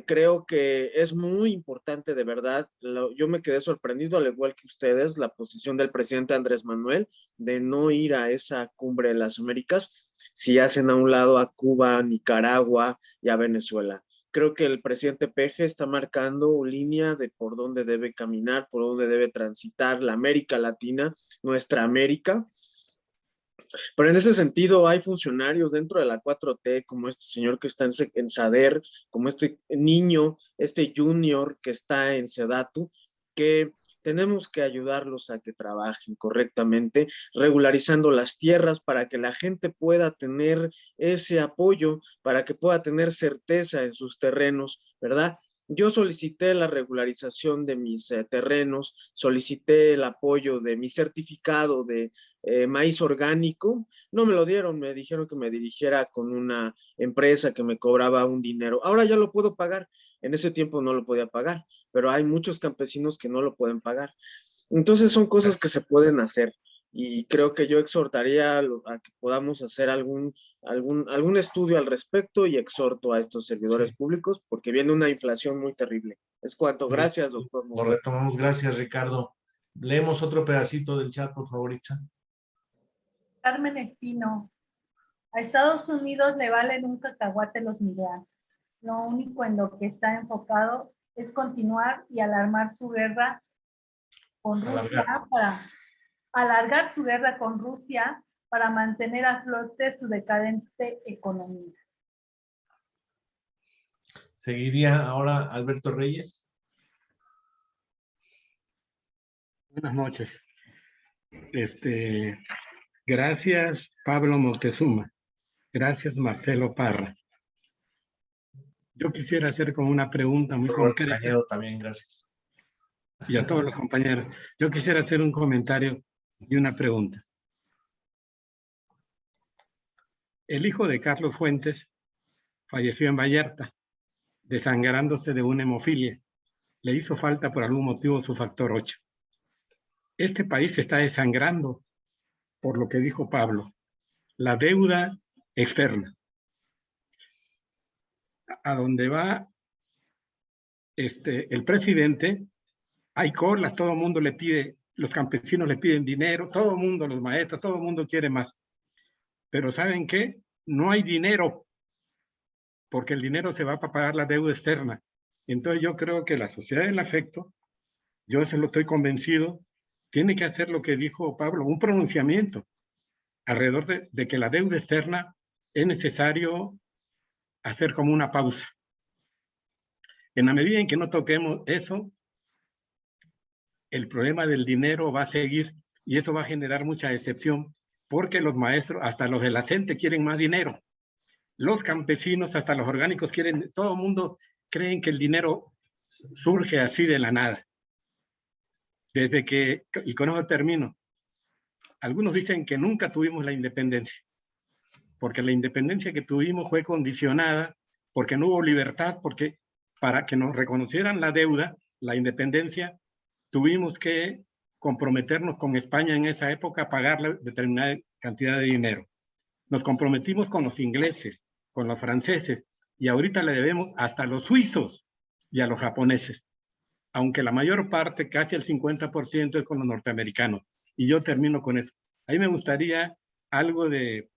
creo que es muy importante, de verdad. Yo me quedé sorprendido, al igual que ustedes, la posición del presidente Andrés Manuel de no ir a esa cumbre de las Américas si hacen a un lado a Cuba, Nicaragua y a Venezuela. Creo que el presidente Peje está marcando línea de por dónde debe caminar, por dónde debe transitar la América Latina, nuestra América. Pero en ese sentido hay funcionarios dentro de la 4T, como este señor que está en SADER, como este niño, este junior que está en SEDATU, que tenemos que ayudarlos a que trabajen correctamente, regularizando las tierras para que la gente pueda tener ese apoyo, para que pueda tener certeza en sus terrenos, ¿verdad? Yo solicité la regularización de mis terrenos, solicité el apoyo de mi certificado de maíz orgánico, no me lo dieron, me dijeron que me dirigiera con una empresa que me cobraba un dinero. Ahora ya lo puedo pagar, en ese tiempo no lo podía pagar, pero hay muchos campesinos que no lo pueden pagar. Entonces son cosas que se pueden hacer y creo que yo exhortaría a que podamos hacer algún estudio al respecto y exhorto a estos servidores públicos porque viene una inflación muy terrible. Es cuanto. Gracias, doctor. Lo retomamos. Gracias, Ricardo. Leemos otro pedacito del chat, por favor, Itza. Carmen Espino. A Estados Unidos le valen un cacahuate los migrantes. Lo único en lo que está enfocado es continuar y alargar su guerra con Rusia para mantener a flote su decadente economía. Seguiría ahora Alberto Reyes. Buenas noches. Gracias, Pablo Moctezuma. Gracias, Marcelo Parra. Yo quisiera hacer como una pregunta muy concreta. También, gracias. Y a todos los compañeros. Yo quisiera hacer un comentario y una pregunta. El hijo de Carlos Fuentes falleció en Vallarta, desangrándose de una hemofilia. Le hizo falta por algún motivo su factor 8. Este país se está desangrando por lo que dijo Pablo, la deuda externa. A donde va el presidente, hay colas, todo el mundo le pide, los campesinos le piden dinero, todo el mundo, los maestros, todo el mundo quiere más. Pero ¿saben qué? No hay dinero, porque el dinero se va para pagar la deuda externa. Entonces yo creo que la sociedad del afecto, yo se lo estoy convencido, tiene que hacer lo que dijo Pablo, un pronunciamiento alrededor de que la deuda externa es necesario hacer como una pausa. En la medida en que no toquemos eso, el problema del dinero va a seguir y eso va a generar mucha decepción porque los maestros, hasta los de la CENTE quieren más dinero. Los campesinos, hasta los orgánicos quieren, todo el mundo creen que el dinero surge así de la nada. Desde que, y con eso termino, algunos dicen que nunca tuvimos la independencia, porque la independencia que tuvimos fue condicionada, porque no hubo libertad, porque para que nos reconocieran la deuda, la independencia, tuvimos que comprometernos con España en esa época a pagarle determinada cantidad de dinero. Nos comprometimos con los ingleses, con los franceses, y ahorita le debemos hasta a los suizos y a los japoneses, aunque la mayor parte, casi el 50%, es con los norteamericanos. Y yo termino con eso. A mí me gustaría algo de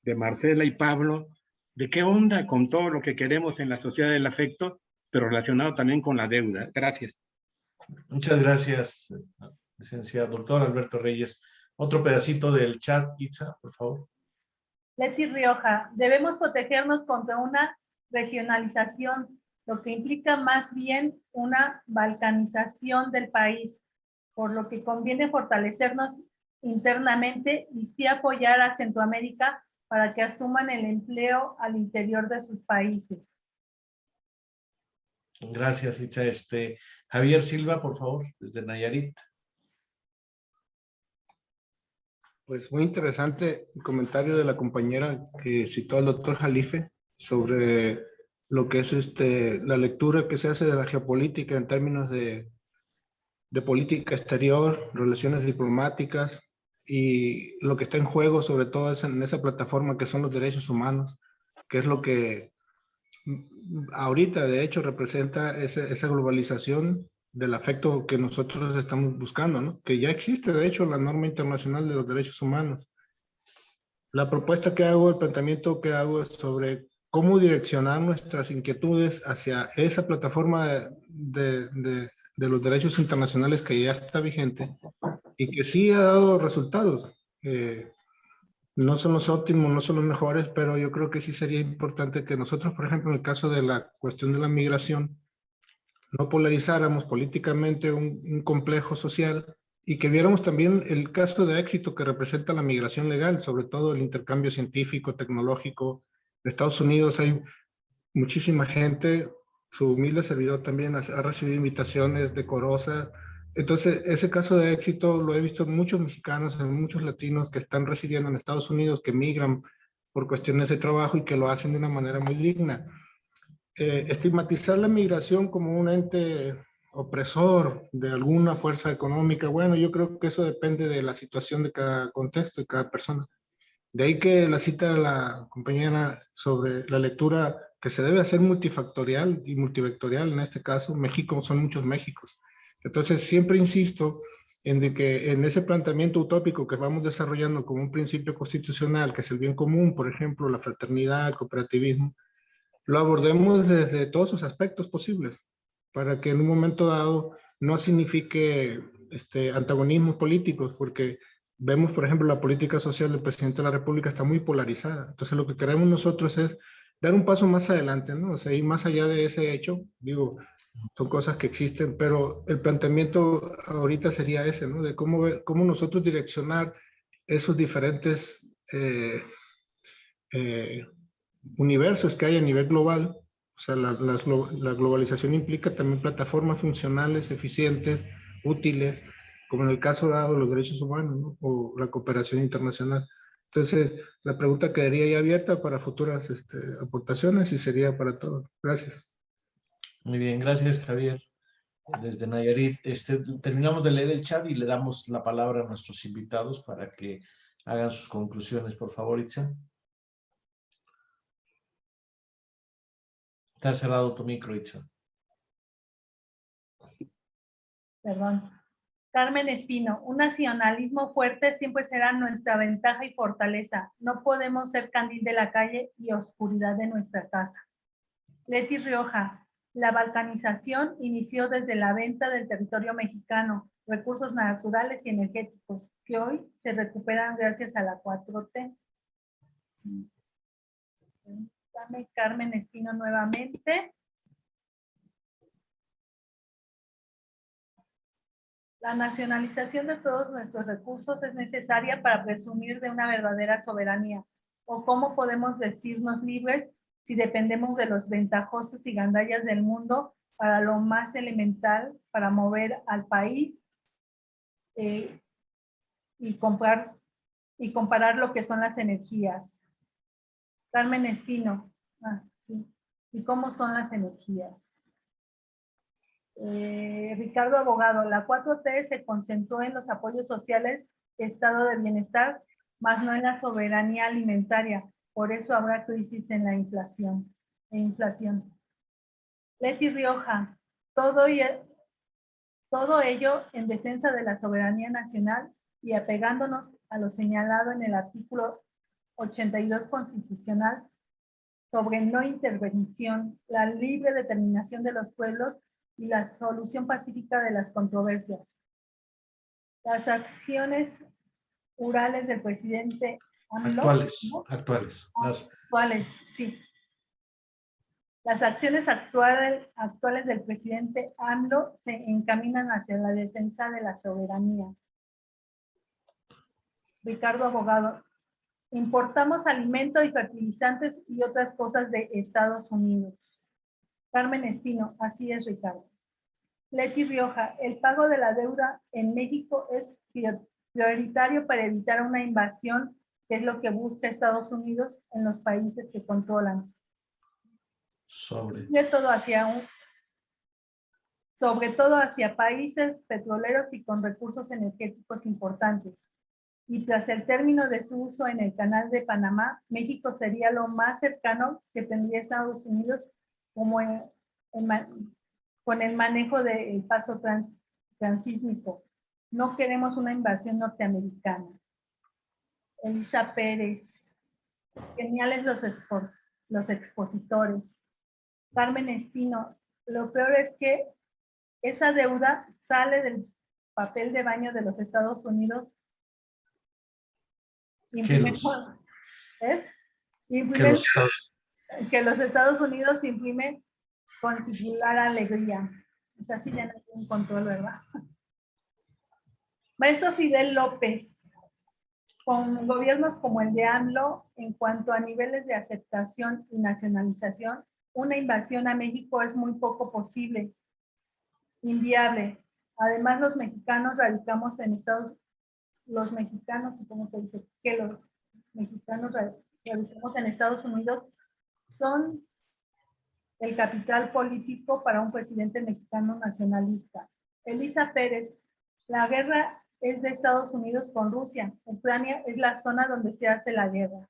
Marcela y Pablo, de qué onda con todo lo que queremos en la sociedad del afecto, pero relacionado también con la deuda. Gracias. Muchas gracias, licenciado doctor Alberto Reyes. Otro pedacito del chat, Itza, por favor. Leti Rioja, debemos protegernos contra una regionalización, lo que implica más bien una balcanización del país, por lo que conviene fortalecernos internamente y sí apoyar a Centroamérica para que asuman el empleo al interior de sus países. Gracias, Itza. Javier Silva, por favor, desde Nayarit. Pues muy interesante el comentario de la compañera que citó al doctor Jalife sobre lo que es la lectura que se hace de la geopolítica en términos de de política exterior, relaciones diplomáticas, y lo que está en juego sobre todo es en esa plataforma que son los derechos humanos, que es lo que ahorita de hecho representa esa globalización del afecto que nosotros estamos buscando, ¿no? Que ya existe de hecho la norma internacional de los derechos humanos. La propuesta que hago, el planteamiento que hago es sobre cómo direccionar nuestras inquietudes hacia esa plataforma de los derechos internacionales que ya está vigente y que sí ha dado resultados. No son los óptimos, no son los mejores, pero yo creo que sí sería importante que nosotros, por ejemplo, en el caso de la cuestión de la migración, no polarizáramos políticamente un complejo social y que viéramos también el caso de éxito que representa la migración legal, sobre todo el intercambio científico, tecnológico. En Estados Unidos hay muchísima gente, su humilde servidor también ha recibido invitaciones decorosas. Entonces, ese caso de éxito lo he visto en muchos mexicanos, en muchos latinos que están residiendo en Estados Unidos, que migran por cuestiones de trabajo y que lo hacen de una manera muy digna. Estigmatizar la migración como un ente opresor de alguna fuerza económica, bueno, yo creo que eso depende de la situación de cada contexto y cada persona. De ahí que la cita de la compañera sobre la lectura que se debe hacer multifactorial y multivectorial, en este caso, México son muchos Méxicos. Entonces, siempre insisto en de que en ese planteamiento utópico que vamos desarrollando como un principio constitucional, que es el bien común, por ejemplo, la fraternidad, el cooperativismo, lo abordemos desde todos sus aspectos posibles, para que en un momento dado no signifique antagonismos políticos, porque vemos, por ejemplo, la política social del presidente de la República está muy polarizada. Entonces, lo que queremos nosotros es dar un paso más adelante, ¿no? O sea, ir más allá de ese hecho, digo, son cosas que existen, pero el planteamiento ahorita sería ese, ¿no? De cómo nosotros direccionar esos diferentes universos que hay a nivel global. O sea, la globalización implica también plataformas funcionales, eficientes, útiles, como en el caso dado los derechos humanos, ¿no? O la cooperación internacional. Entonces, la pregunta quedaría ya abierta para futuras aportaciones y sería para todos. Gracias. Muy bien, gracias Javier. Desde Nayarit, terminamos de leer el chat y le damos la palabra a nuestros invitados para que hagan sus conclusiones, por favor, Itza. Te has cerrado tu micro, Itza. Perdón. Carmen Espino, un nacionalismo fuerte siempre será nuestra ventaja y fortaleza. No podemos ser candil de la calle y oscuridad de nuestra casa. Leti Rioja, la balcanización inició desde la venta del territorio mexicano, recursos naturales y energéticos, que hoy se recuperan gracias a la 4T. Dame Carmen Espino nuevamente. La nacionalización de todos nuestros recursos es necesaria para presumir de una verdadera soberanía. ¿O cómo podemos decirnos libres si dependemos de los ventajosos y gandallas del mundo para lo más elemental, para mover al país y comparar lo que son las energías? Carmen Espino, sí. ¿Y cómo son las energías? Ricardo Abogado, la 4T se concentró en los apoyos sociales, estado de bienestar, más no en la soberanía alimentaria. Por eso habrá crisis en la inflación. Leti Rioja, todo ello en defensa de la soberanía nacional y apegándonos a lo señalado en el artículo 82 constitucional sobre no intervención, la libre determinación de los pueblos y la solución pacífica de las controversias. Las acciones orales del presidente AMLO, actuales, sí. Las acciones actuales del presidente AMLO se encaminan hacia la defensa de la soberanía. Ricardo Abogado, importamos alimentos y fertilizantes y otras cosas de Estados Unidos. Carmen Espino, así es, Ricardo. Leti Rioja, el pago de la deuda en México es prioritario para evitar una invasión, que es lo que busca Estados Unidos en los países que controlan. Sobre sobre todo hacia países petroleros y con recursos energéticos importantes. Y tras el término de su uso en el Canal de Panamá, México sería lo más cercano que tendría Estados Unidos como con el manejo del paso transísmico. No queremos una invasión norteamericana. Elisa Pérez. Geniales los expositores. Carmen Espino. Lo peor es que esa deuda sale del papel de baño de los Estados Unidos. Que los Estados Unidos imprimen con singular alegría. Es así, ya no tienen control, ¿verdad? Maestro Fidel López, con gobiernos como el de AMLO, en cuanto a niveles de aceptación y nacionalización, una invasión a México es muy poco posible, inviable. Además, los mexicanos radicamos en Estados Unidos. Los mexicanos, supongo que dice que los mexicanos radicamos en Estados Unidos, son el capital político para un presidente mexicano nacionalista. Elisa Pérez, la guerra es de Estados Unidos con Rusia. Ucrania es la zona donde se hace la guerra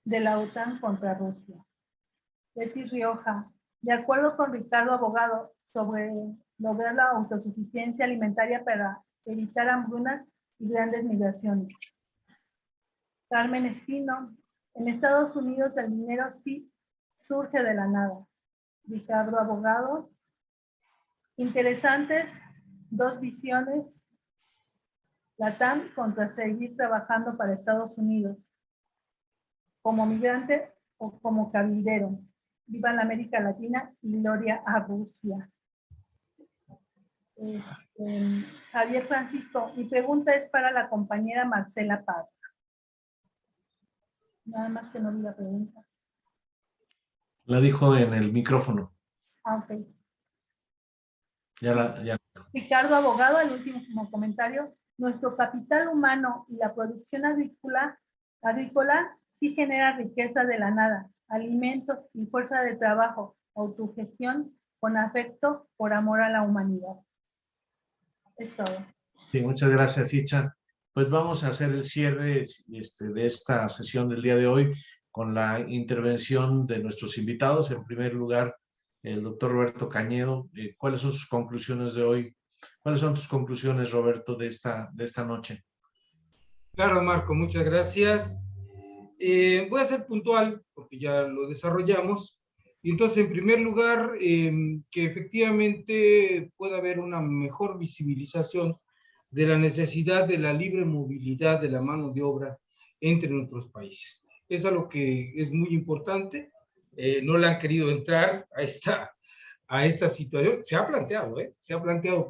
de la OTAN contra Rusia. Betty Rioja, de acuerdo con Ricardo Abogado sobre lograr la autosuficiencia alimentaria para evitar hambrunas y grandes migraciones. Carmen Espino, en Estados Unidos el dinero sí surge de la nada. Ricardo Abogado, interesantes dos visiones, LATAM contra seguir trabajando para Estados Unidos, como migrante o como cabildero. Viva la América Latina y gloria a Rusia. Javier Francisco, mi pregunta es para la compañera Marcela Paz. Nada más que no vi la pregunta. La dijo en el micrófono. Ah, ok. Ya. Ricardo Abogado, el último comentario. Nuestro capital humano y la producción agrícola sí genera riqueza de la nada, alimentos y fuerza de trabajo, autogestión con afecto por amor a la humanidad. Es todo. Sí, muchas gracias, Icha. Pues vamos a hacer el cierre de esta sesión del día de hoy con la intervención de nuestros invitados. En primer lugar, el doctor Roberto Cañedo. ¿Cuáles son sus conclusiones de hoy? ¿Cuáles son tus conclusiones, Roberto, de esta noche? Claro, Marco, muchas gracias. Voy a ser puntual porque ya lo desarrollamos. Y entonces, en primer lugar, que efectivamente pueda haber una mejor visibilización de la necesidad de la libre movilidad de la mano de obra entre nuestros países. Es algo que es muy importante. No le han querido entrar a esta situación. Se ha planteado,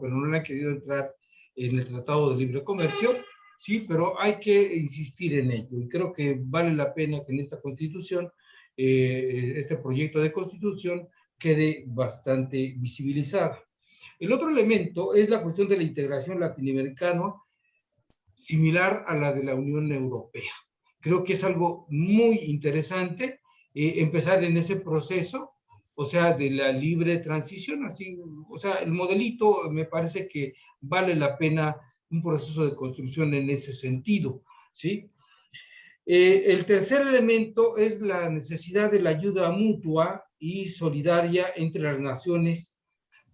pero no le han querido entrar en el Tratado de Libre Comercio. Sí, pero hay que insistir en ello. Y creo que vale la pena que en esta Constitución, este proyecto de Constitución, quede bastante visibilizado. El otro elemento es la cuestión de la integración latinoamericana, similar a la de la Unión Europea. Creo que es algo muy interesante empezar en ese proceso, o sea, de la libre transición, así, o sea, el modelito me parece que vale la pena un proceso de construcción en ese sentido, ¿sí? El tercer elemento es la necesidad de la ayuda mutua y solidaria entre las naciones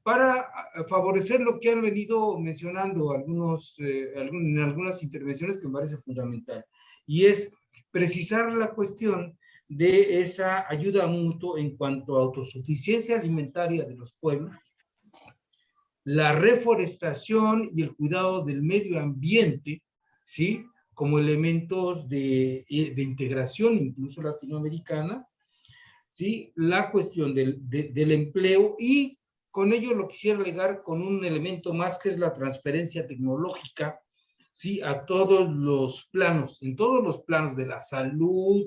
para favorecer lo que han venido mencionando en algunas intervenciones que me parece fundamental, y es precisar la cuestión de esa ayuda mutua en cuanto a autosuficiencia alimentaria de los pueblos, la reforestación y el cuidado del medio ambiente, ¿sí?, como elementos de integración incluso latinoamericana, ¿sí?, la cuestión del empleo, y con ello lo quisiera ligar con un elemento más que es la transferencia tecnológica, ¿sí?, a todos los planos, en todos los planos de la salud,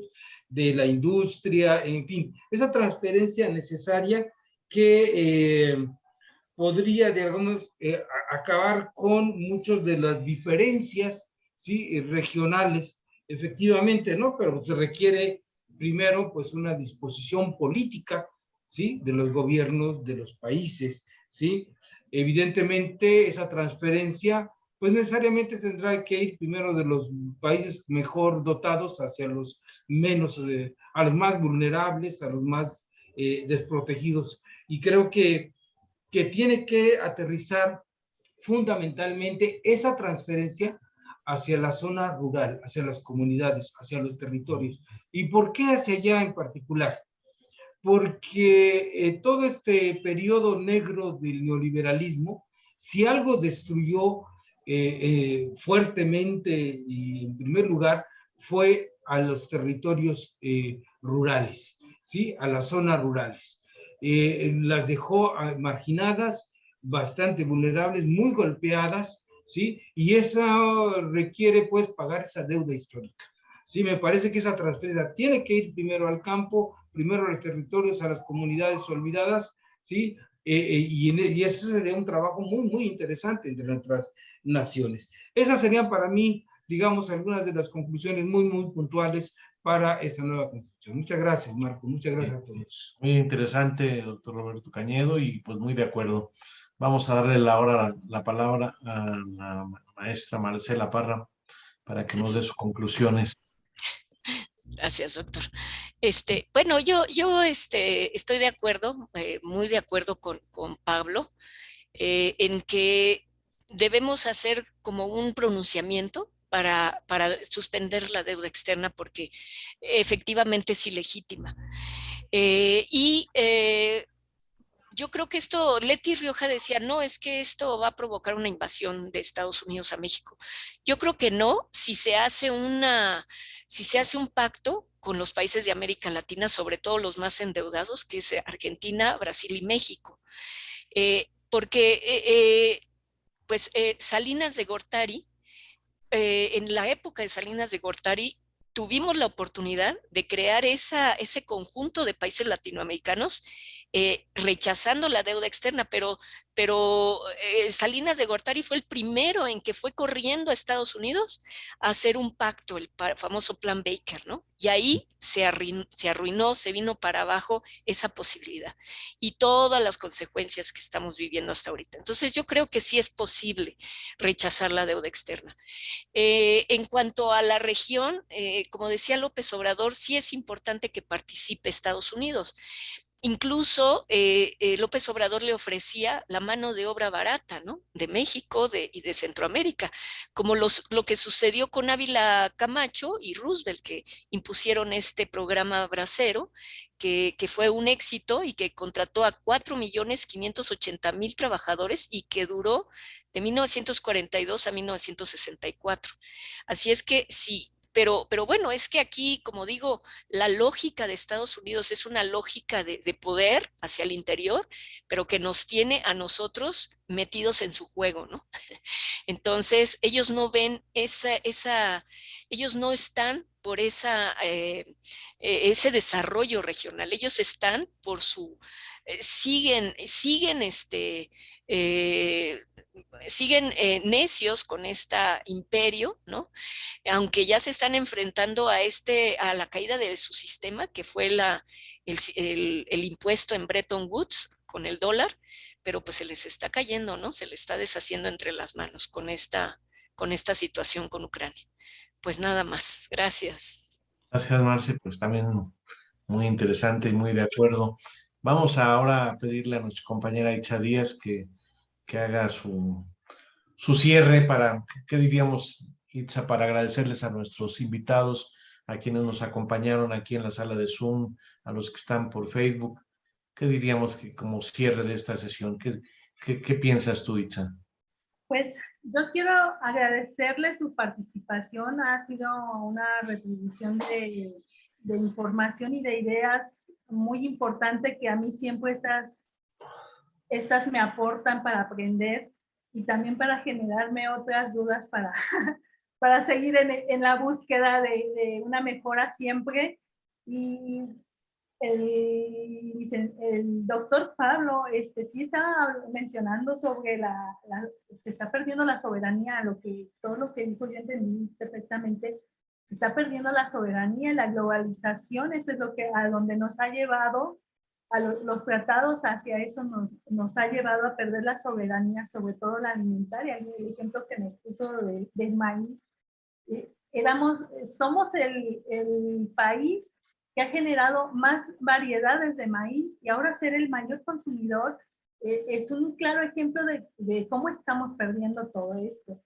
de la industria, en fin, esa transferencia necesaria que podría, digamos, acabar con muchas de las diferencias, ¿sí?, regionales, efectivamente, ¿no? Pero se requiere primero, pues, una disposición política, ¿sí?, de los gobiernos de los países ¿sí? Evidentemente, esa transferencia, pues necesariamente tendrá que ir primero de los países mejor dotados hacia los menos, a los más vulnerables, a los más desprotegidos. Y creo que tiene que aterrizar fundamentalmente esa transferencia hacia la zona rural, hacia las comunidades, hacia los territorios. ¿Y por qué hacia allá en particular? Porque todo este periodo negro del neoliberalismo, si algo destruyó fuertemente y en primer lugar, fue a los territorios rurales, ¿sí? A las zonas rurales. Las dejó marginadas, bastante vulnerables, muy golpeadas, ¿sí? Y eso requiere, pues, pagar esa deuda histórica. Sí, me parece que esa transferencia tiene que ir primero al campo, primero a los territorios, a las comunidades olvidadas, ¿sí? Y ese sería un trabajo muy, muy interesante entre nuestras naciones. Esas serían para mí, digamos, algunas de las conclusiones muy, muy puntuales para esta nueva Constitución. Muchas gracias, Marco. Muchas gracias a todos. Muy interesante, doctor Roberto Cañedo, y pues muy de acuerdo. Vamos a darle ahora la palabra a la maestra Marcela Parra para que nos dé sus conclusiones. Gracias, doctor. Bueno, yo estoy de acuerdo, muy de acuerdo con Pablo, en que debemos hacer como un pronunciamiento para suspender la deuda externa porque efectivamente es ilegítima. Yo creo que esto, Leti Rioja decía, no, es que esto va a provocar una invasión de Estados Unidos a México. Yo creo que no, si se hace un pacto con los países de América Latina, sobre todo los más endeudados, que es Argentina, Brasil y México. Porque Salinas de Gortari, en la época de Salinas de Gortari, tuvimos la oportunidad de crear ese conjunto de países latinoamericanos rechazando la deuda externa, pero Salinas de Gortari fue el primero en que fue corriendo a Estados Unidos a hacer un pacto, el famoso Plan Baker, ¿no? Y ahí se arruinó, se vino para abajo esa posibilidad y todas las consecuencias que estamos viviendo hasta ahorita. Entonces yo creo que sí es posible rechazar la deuda externa. En cuanto a la región, como decía López Obrador, sí es importante que participe Estados Unidos. Incluso López Obrador le ofrecía la mano de obra barata, ¿no? De México y de Centroamérica, como lo que sucedió con Ávila Camacho y Roosevelt, que impusieron este programa bracero, que fue un éxito y que contrató a 4.580.000 trabajadores y que duró de 1942 a 1964. Así es que sí. Pero bueno, es que aquí, como digo, la lógica de Estados Unidos es una lógica de poder hacia el interior, pero que nos tiene a nosotros metidos en su juego, ¿no? Entonces, ellos no ven ellos no están por ese desarrollo regional, ellos están por siguen necios con este imperio, ¿no? Aunque ya se están enfrentando a la caída de su sistema, que fue el impuesto en Bretton Woods con el dólar, pero pues se les está cayendo, ¿no? Se les está deshaciendo entre las manos con esta situación con Ucrania. Pues nada más. Gracias. Gracias, Marce, pues también muy interesante y muy de acuerdo. Vamos ahora a pedirle a nuestra compañera Itza Díaz que haga su cierre para, ¿qué diríamos, Itza, para agradecerles a nuestros invitados, a quienes nos acompañaron aquí en la sala de Zoom, a los que están por Facebook? ¿Qué diríamos que como cierre de esta sesión? ¿Qué piensas tú, Itza? Pues yo quiero agradecerle su participación. Ha sido una retribución de información y de ideas muy importante que a mí siempre estas me aportan para aprender y también para generarme otras dudas para seguir en la búsqueda de una mejora siempre. Y el doctor Pablo sí estaba mencionando sobre se está perdiendo la soberanía, todo lo que dijo yo entendí perfectamente. Se está perdiendo la soberanía, la globalización, eso es a donde nos ha llevado los tratados hacia eso nos ha llevado a perder la soberanía, sobre todo la alimentaria. El ejemplo que nos puso del maíz. Somos el país que ha generado más variedades de maíz, y ahora ser el mayor consumidor es un claro ejemplo de cómo estamos perdiendo todo esto.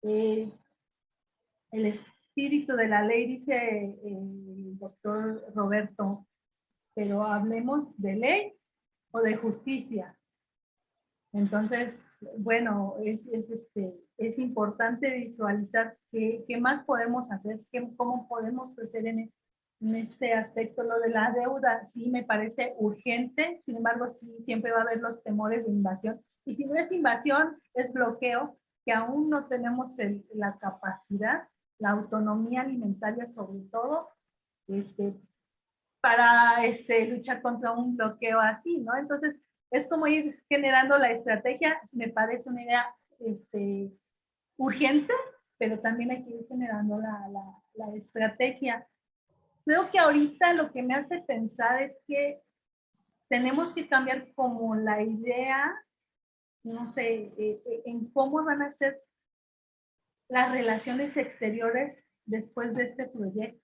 El espíritu de la ley, dice el doctor Roberto, pero hablemos de ley o de justicia. Entonces, bueno, es importante visualizar qué más podemos hacer, cómo podemos crecer en este aspecto. Lo de la deuda sí me parece urgente, sin embargo, sí siempre va a haber los temores de invasión. Y si no es invasión, es bloqueo, que aún no tenemos la capacidad, la autonomía alimentaria sobre todo, para luchar contra un bloqueo así, ¿no? Entonces, es como ir generando la estrategia. Me parece una idea urgente, pero también hay que ir generando la estrategia. Creo que ahorita lo que me hace pensar es que tenemos que cambiar como la idea, no sé, en cómo van a ser las relaciones exteriores después de este proyecto.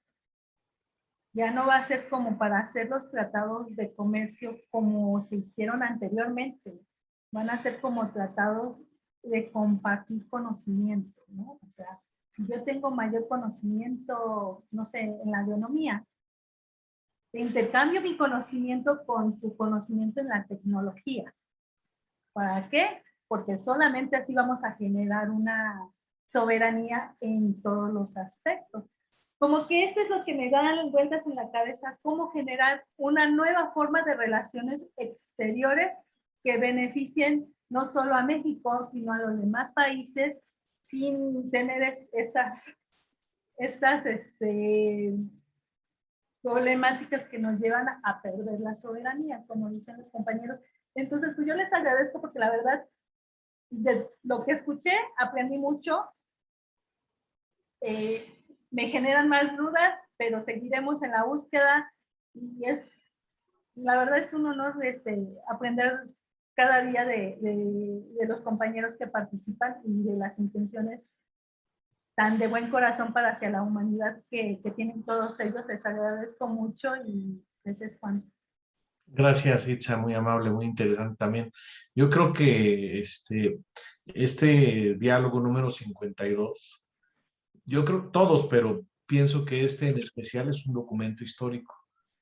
Ya no va a ser como para hacer los tratados de comercio como se hicieron anteriormente. Van a ser como tratados de compartir conocimiento, ¿no? O sea, si yo tengo mayor conocimiento, no sé, en la agronomía, te intercambio mi conocimiento con tu conocimiento en la tecnología. ¿Para qué? Porque solamente así vamos a generar una soberanía en todos los aspectos. Como que eso es lo que me da vueltas en la cabeza, cómo generar una nueva forma de relaciones exteriores que beneficien no solo a México, sino a los demás países, sin tener estas problemáticas que nos llevan a perder la soberanía, como dicen los compañeros. Entonces, pues yo les agradezco porque la verdad, de lo que escuché, aprendí mucho. Me generan más dudas, pero seguiremos en la búsqueda, y la verdad es un honor aprender cada día de los compañeros que participan y de las intenciones tan de buen corazón para hacia la humanidad que tienen todos ellos. Les agradezco mucho y les es cuanto. Gracias, Itza, muy amable, muy interesante también. Yo creo que este diálogo número 52, yo creo todos, pero pienso que este en especial es un documento histórico.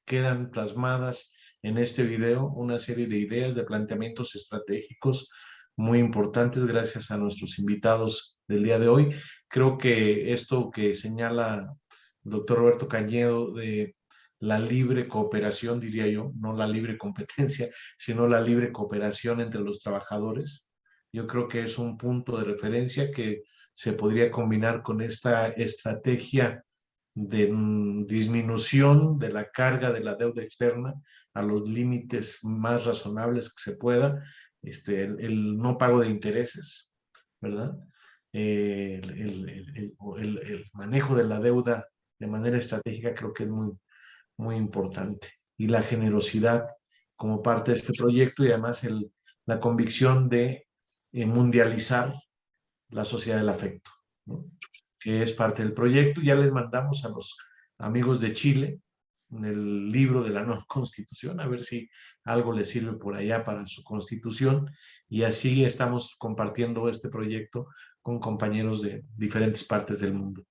Quedan plasmadas en este video una serie de ideas, de planteamientos estratégicos muy importantes gracias a nuestros invitados del día de hoy. Creo que esto que señala el doctor Roberto Cañedo de la libre cooperación, diría yo, no la libre competencia, sino la libre cooperación entre los trabajadores, yo creo que es un punto de referencia que se podría combinar con esta estrategia de disminución de la carga de la deuda externa a los límites más razonables que se pueda, el no pago de intereses, ¿verdad? El manejo de la deuda de manera estratégica creo que es muy, muy importante. Y la generosidad como parte de este proyecto, y además la convicción de mundializar la sociedad del afecto, ¿no? Que es parte del proyecto. Ya les mandamos a los amigos de Chile el libro de la nueva constitución, a ver si algo les sirve por allá para su constitución, y así estamos compartiendo este proyecto con compañeros de diferentes partes del mundo.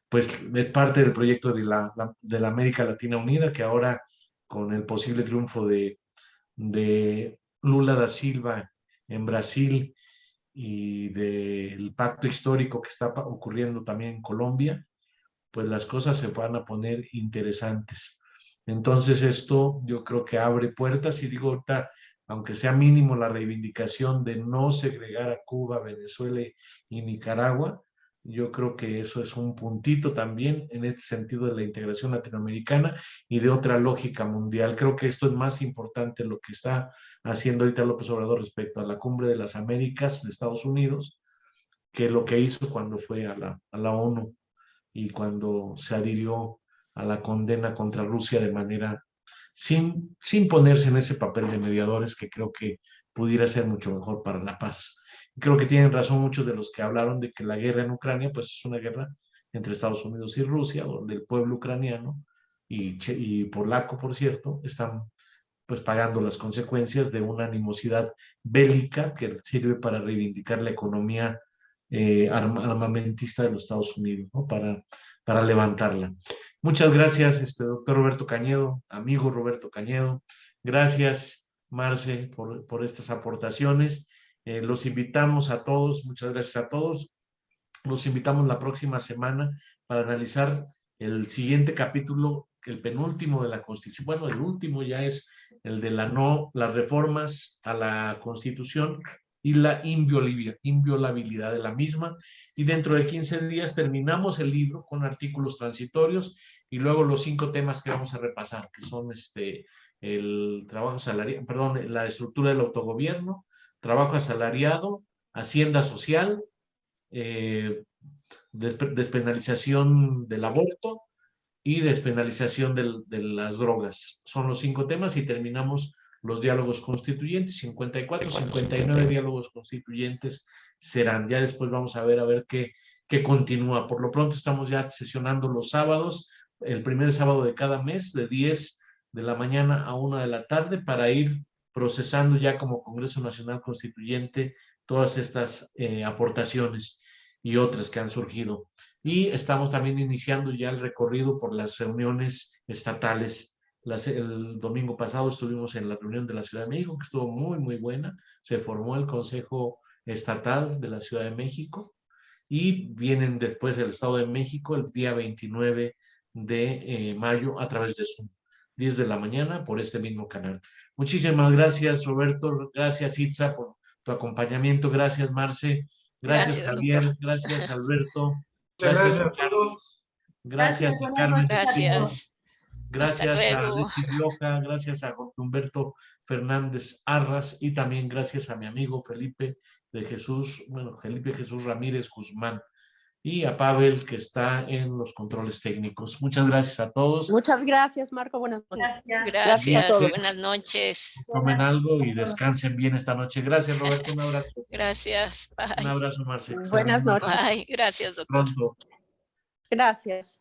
Pues es parte del proyecto de la América Latina Unida, que ahora con el posible triunfo de Lula da Silva en Brasil y del pacto histórico que está ocurriendo también en Colombia, pues las cosas se van a poner interesantes. Entonces esto yo creo que abre puertas, y digo ahorita, aunque sea mínimo la reivindicación de no segregar a Cuba, Venezuela y Nicaragua, yo creo que eso es un puntito también en este sentido de la integración latinoamericana y de otra lógica mundial. Creo que esto es más importante lo que está haciendo ahorita López Obrador respecto a la Cumbre de las Américas de Estados Unidos, que lo que hizo cuando fue a la ONU y cuando se adhirió a la condena contra Rusia de manera sin ponerse en ese papel de mediadores que creo que pudiera ser mucho mejor para la paz. Creo que tienen razón muchos de los que hablaron de que la guerra en Ucrania pues es una guerra entre Estados Unidos y Rusia, donde el pueblo ucraniano y polaco, por cierto, están pues pagando las consecuencias de una animosidad bélica que sirve para reivindicar la economía armamentista de los Estados Unidos, ¿no? Para levantarla. Muchas gracias, doctor Roberto Cañedo, amigo Roberto Cañedo. Gracias, Marce, por estas aportaciones. Los invitamos a todos, muchas gracias a todos. Los invitamos la próxima semana para analizar el siguiente capítulo, el penúltimo de la Constitución. Bueno, el último ya es el de las reformas a la Constitución y la inviolabilidad de la misma. Y dentro de 15 días terminamos el libro con artículos transitorios y luego los 5 temas que vamos a repasar, que son el trabajo salarial, perdón, la estructura del autogobierno, trabajo asalariado, hacienda social, despenalización del aborto y despenalización de las drogas. Son los 5 temas y terminamos los diálogos constituyentes. 54, 59 diálogos constituyentes serán. Ya después vamos a ver qué continúa. Por lo pronto estamos ya sesionando los sábados, el primer sábado de cada mes, de 10 de la mañana a 1 de la tarde, para ir procesando ya como Congreso Nacional Constituyente todas estas aportaciones y otras que han surgido. Y estamos también iniciando ya el recorrido por las reuniones estatales. El domingo pasado estuvimos en la reunión de la Ciudad de México, que estuvo muy, muy buena. Se formó el Consejo Estatal de la Ciudad de México y vienen después del Estado de México el día 29 de mayo a través de Zoom, 10 de la mañana por este mismo canal. Muchísimas gracias, Roberto. Gracias, Itza, por tu acompañamiento. Gracias, Marce. Gracias, Javier. doctor. Gracias, Alberto. Gracias a todos. Gracias a buenas Carmen. noches a todos. Gracias. Gracias Hasta a luego. Leti Rioja, gracias a Jorge Humberto Fernández Arras y también gracias a mi amigo Felipe Jesús Ramírez Guzmán y a Pavel, que está en los controles técnicos. Muchas gracias a todos. Muchas gracias, Marco. Buenas noches. Gracias. Gracias a todos. Buenas noches. Tomen algo y descansen bien esta noche. Gracias, Roberto. Un abrazo. Gracias. Un Bye. abrazo, Marce. Buenas noches. Bye. Gracias, doctor. Pronto. Gracias.